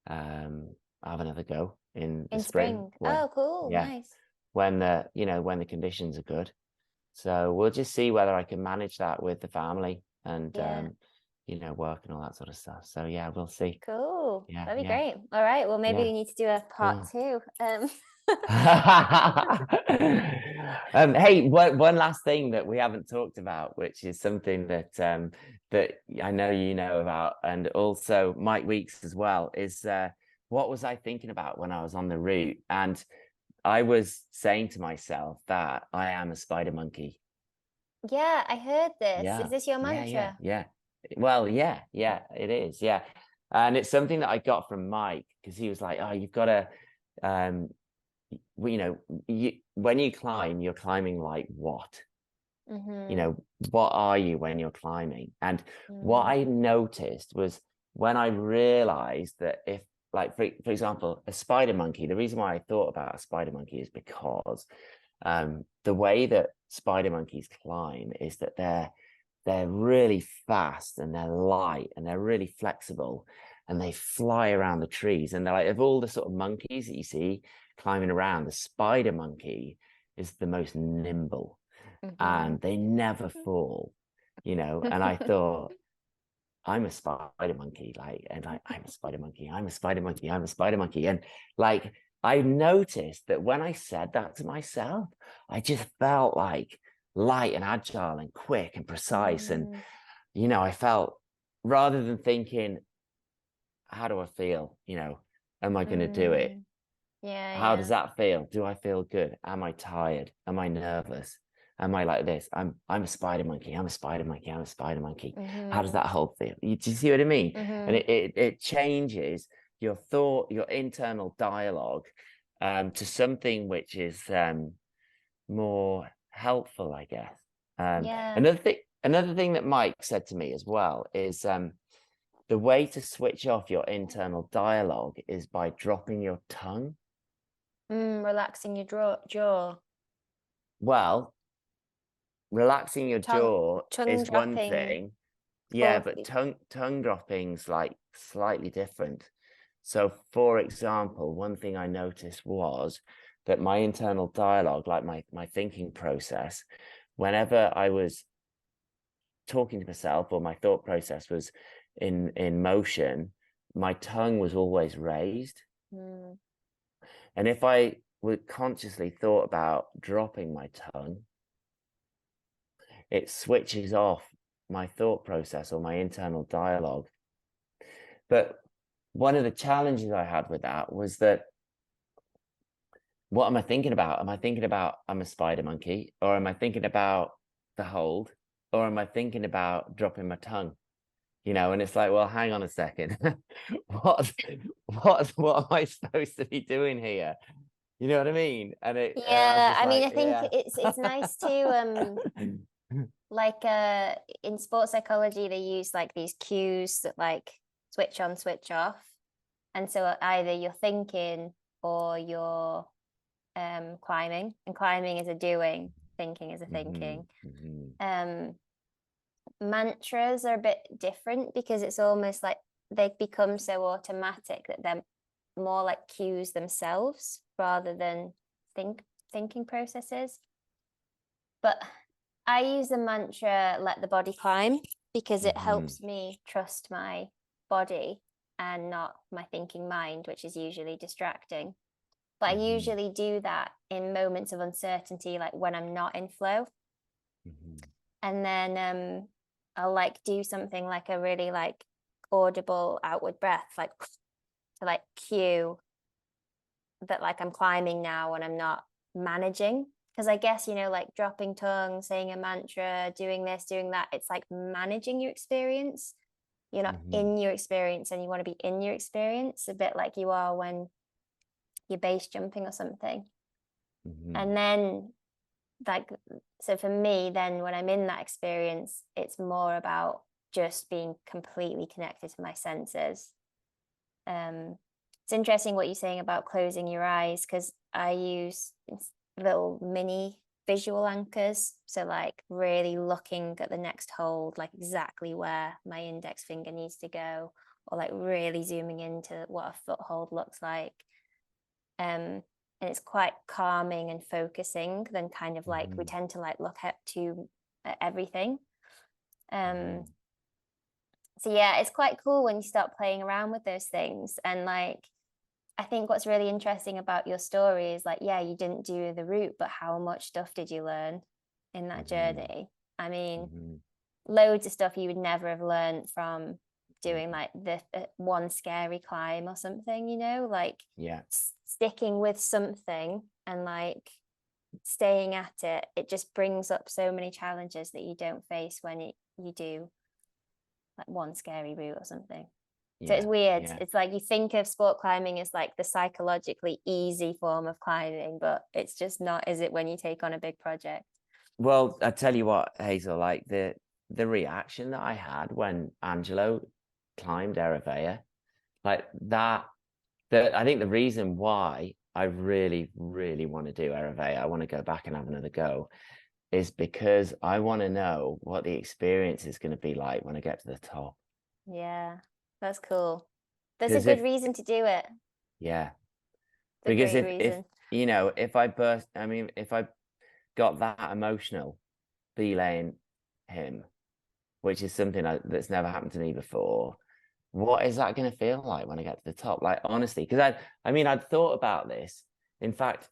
have another go in the In spring spring. when, Oh, cool. yeah, Nice. when the conditions are good. So we'll just see whether I can manage that with the family and Yeah. work and all that sort of stuff. So yeah, we'll see. Cool. Yeah, That'd be yeah, great. All right. Well, maybe yeah. we need to do a part Cool. two. Hey, one last thing that we haven't talked about, which is something that I know you know about, and also Mike Weeks as well, is what was I thinking about when I was on the route? And I was saying to myself that I am a spider monkey. Yeah, I heard this. Is Yeah, this your yeah. mantra? Well, yeah, it is. Yeah. And it's something that I got from Mike, because he was like, oh, you've got to um when you climb, you're climbing like what? Mm-hmm. What are you when you're climbing? And what I Mm. noticed was when I realized that if, like, for example, a spider monkey, the reason why I thought about a spider monkey is because the way that spider monkeys climb is that they're really fast, and they're light, and they're really flexible, and they fly around the trees. And they're like, of all the sort of monkeys that you see climbing around, the spider monkey is the most nimble, Mm-hmm. and they never fall. And I thought, I'm a spider monkey, I'm a spider monkey, I'm a spider monkey, I'm a spider monkey. And like, I noticed that when I said that to myself, I just felt like light and agile and quick and precise. And, Mm. I felt, rather than thinking, how do I feel? Am I going to do it? Mm. Yeah, How does yeah. that feel? Do I feel good? Am I tired? Am I nervous? Am I like this? I'm a spider monkey. I'm a spider monkey. I'm a spider monkey. How does Mm-hmm. that whole feel? Do you see what I mean? And Mm-hmm. it changes your thought, your internal dialogue, to something which is more helpful, I guess. Yeah. Another thing that Mike said to me as well is the way to switch off your internal dialogue is by dropping your tongue. Relaxing your jaw. Well, relaxing your Tongue jaw tongue is one dropping. thing. Yeah, Or but tongue dropping's like slightly different. So, for example, one thing I noticed was that my internal dialogue, like my thinking process, whenever I was talking to myself, or my thought process was in motion, my tongue was always raised. mm, And if I would consciously thought about dropping my tongue, it switches off my thought process or my internal dialogue. But one of the challenges I had with that was that, what am I thinking about? Am I thinking about I'm a spider monkey, or am I thinking about the hold, or am I thinking about dropping my tongue? And it's like, well, hang on a second. what what am I supposed to be doing here? You know what I mean? And I was Yeah, just I mean, I like, think yeah. it's nice to like in sports psychology they use like these cues that like switch on, switch off. And so either you're thinking or you're climbing, and climbing is a doing, thinking is a thinking. Mantras are a bit different because it's almost like they become so automatic that they're more like cues themselves rather than thinking processes. But I use the mantra let the body climb because it helps me trust my body and not my thinking mind, which is usually distracting. But I usually do that in moments of uncertainty, like when I'm not in flow. And then I'll like do something like a really like audible outward breath, like to like cue that like I'm climbing now and I'm not managing. Because I guess, like dropping tongue, saying a mantra, doing this, doing that, it's like managing your experience. You're not in your experience and you want to be in your experience, a bit like you are when you're base jumping or something. And then like, so for me, then when I'm in that experience, it's more about just being completely connected to my senses. It's interesting what you're saying about closing your eyes, because I use little mini visual anchors. So like really looking at the next hold, like exactly where my index finger needs to go, or like really zooming into what a foothold looks like. And it's quite calming and focusing than kind of like we tend to like look up to everything. So yeah, it's quite cool when you start playing around with those things. And like I think what's really interesting about your story is like, yeah, you didn't do the route, but how much stuff did you learn in that journey? I mean, loads of stuff you would never have learned from doing like the one scary climb or something, like sticking with something and like staying at it. It just brings up so many challenges that you don't face when you do like one scary route or something. So it's weird. It's like you think of sport climbing as like the psychologically easy form of climbing, but it's just not, is it, when you take on a big project? Well, I tell you what, Hazel, like the reaction that I had when Angelo climbed Eravea, like that I think the reason why I really, really want to do Eravea, I want to go back and have another go, is because I want to know what the experience is going to be like when I get to the top. Yeah, that's cool. That's a good reason to do it. Yeah. It's Because a great reason. if I burst, I mean, if I got that emotional belaying him, which is something that's never happened to me before, what is that going to feel like when I get to the top? Like, honestly, because I mean, I'd thought about this. In fact,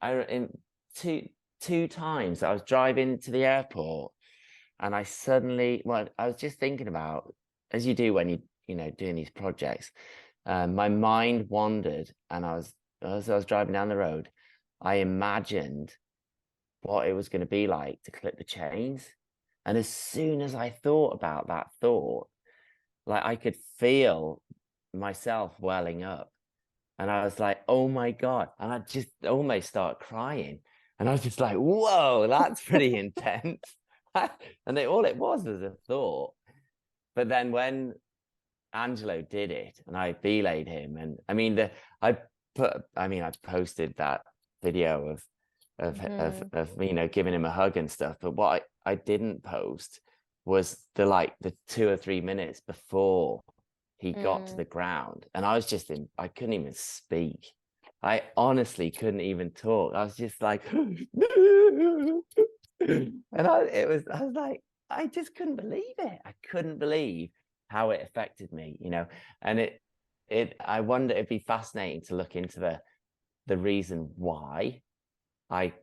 in two times I was driving to the airport and I suddenly, well, I was just thinking about, as you do when doing these projects, my mind wandered, and as I was driving down the road, I imagined what it was going to be like to clip the chains. And as soon as I thought about that thought, like I could feel myself welling up. And I was like, oh my God. And I just almost started crying. And I was just like, whoa, that's pretty intense. And all it was a thought. But then when Angelo did it and I belayed him, and I mean, I posted that video of giving him a hug and stuff. But what I didn't post was the 2 or 3 minutes before he got to the ground, and I was I couldn't even speak. I honestly couldn't even talk. I was just like, and I was like, I just couldn't believe it. I couldn't believe how it affected me, and I wonder, it'd be fascinating to look into the reason why I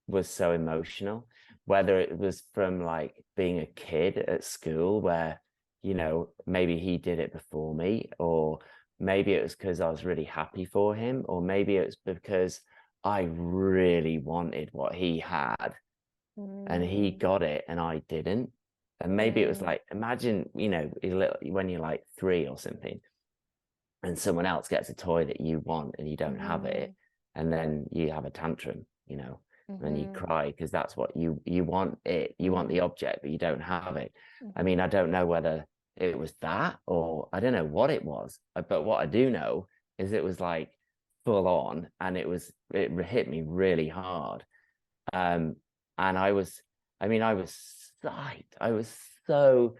was so emotional. whether it was from like being a kid at school where, you know, maybe he did it before me, or maybe it was because I was really happy for him, or maybe it was because I really wanted what he had and he got it and I didn't. And maybe it was like, imagine, you know, when you're like 3 or something, and someone else gets a toy that you want and you don't have it, and then you have a tantrum, you know, and you cry because that's what you want it. You want the object, but you don't have it. I mean, I don't know whether it was that or I don't know what it was, but what I do know is it was like full on, and it hit me really hard. And I was psyched. I was so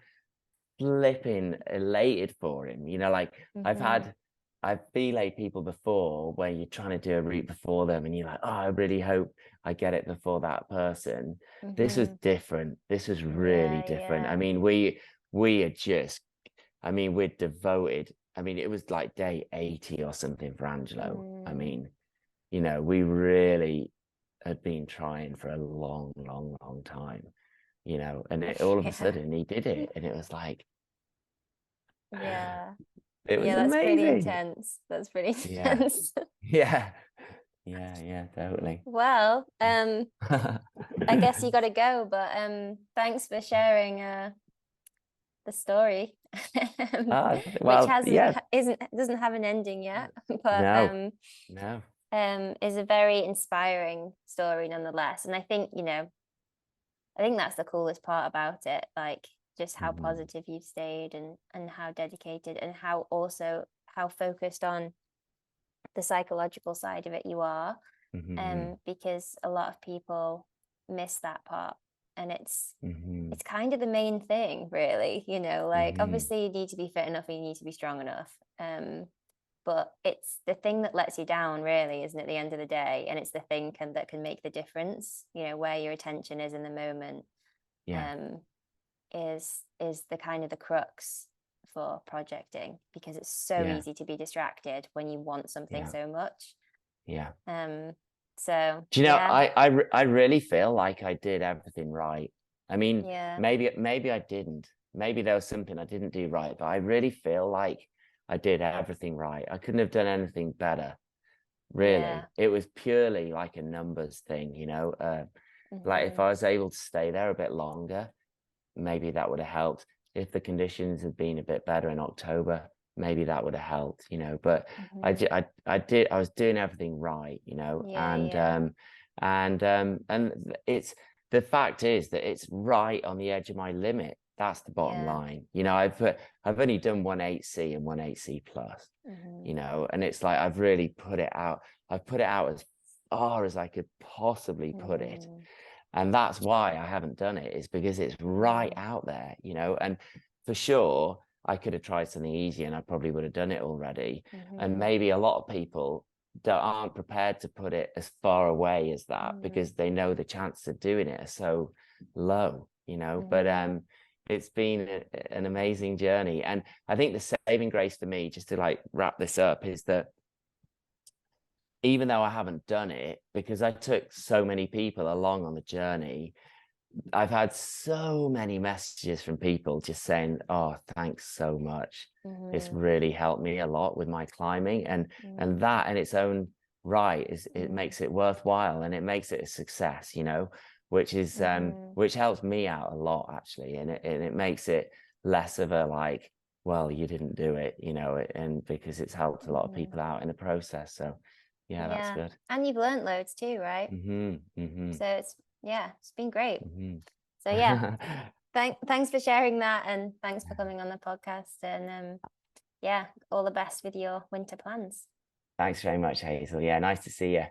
flipping elated for him. You know, like I've belayed people before where you're trying to do a route before them and you're like, oh, I really hope I get it before that person. This was different. This was really different. I mean, we are just, I mean, we're devoted. I mean, it was like day 80 or something for Angelo. I mean, you know, we really had been trying for a long, long, long time, you know, and all of a sudden he did it, and it was like, it was that's pretty amazing. intense. That's pretty intense. Yeah, totally. Well, I guess you got to go, but thanks for sharing the story, which doesn't have an ending yet, but no. Is a very inspiring story nonetheless. And I think, you know, I think that's the coolest part about it, like just how positive you've stayed and how dedicated and how focused on the psychological side of it you are. Because a lot of people miss that part, and it's kind of the main thing, really, you know, like obviously you need to be fit enough and you need to be strong enough, but it's the thing that lets you down, really, isn't it, at the end of the day? And it's the thing that can make the difference, you know, where your attention is in the moment. Is the kind of the crux for projecting, because it's so easy to be distracted when you want something so much. So do you know, I really feel like I did everything right. I mean, maybe I didn't. Maybe there was something I didn't do right, but I really feel like I did everything right. I couldn't have done anything better, really. It was purely like a numbers thing, you know. Like if I was able to stay there a bit longer, maybe that would have helped. If the conditions had been a bit better in October, maybe that would have helped, you know. But I was doing everything right, you know. And it's, the fact is that it's right on the edge of my limit. That's the bottom line. You know, I've only done 1/8C and 1/8C plus, you know, and it's like I've really put it out. I've put it out as far as I could possibly put it. And that's why I haven't done it, is because it's right out there, you know. And for sure, I could have tried something easier and I probably would have done it already. And maybe a lot of people aren't prepared to put it as far away as that because they know the chances of doing it are so low, you know. But it's been an amazing journey. And I think the saving grace for me, just to like wrap this up, is that even though I haven't done it, because I took so many people along on the journey, I've had so many messages from people just saying, oh, thanks so much. It's really helped me a lot with my climbing. And that in its own right it makes it worthwhile, and it makes it a success, you know, which is which helps me out a lot, actually. And it makes it less of a like, well, you didn't do it, you know, and because it's helped a lot of people out in the process. So that's good. And you've learned loads too, right? So it's been great. So thanks for sharing that, and thanks for coming on the podcast, and all the best with your winter plans. Thanks very much, Hazel. Yeah, nice to see you.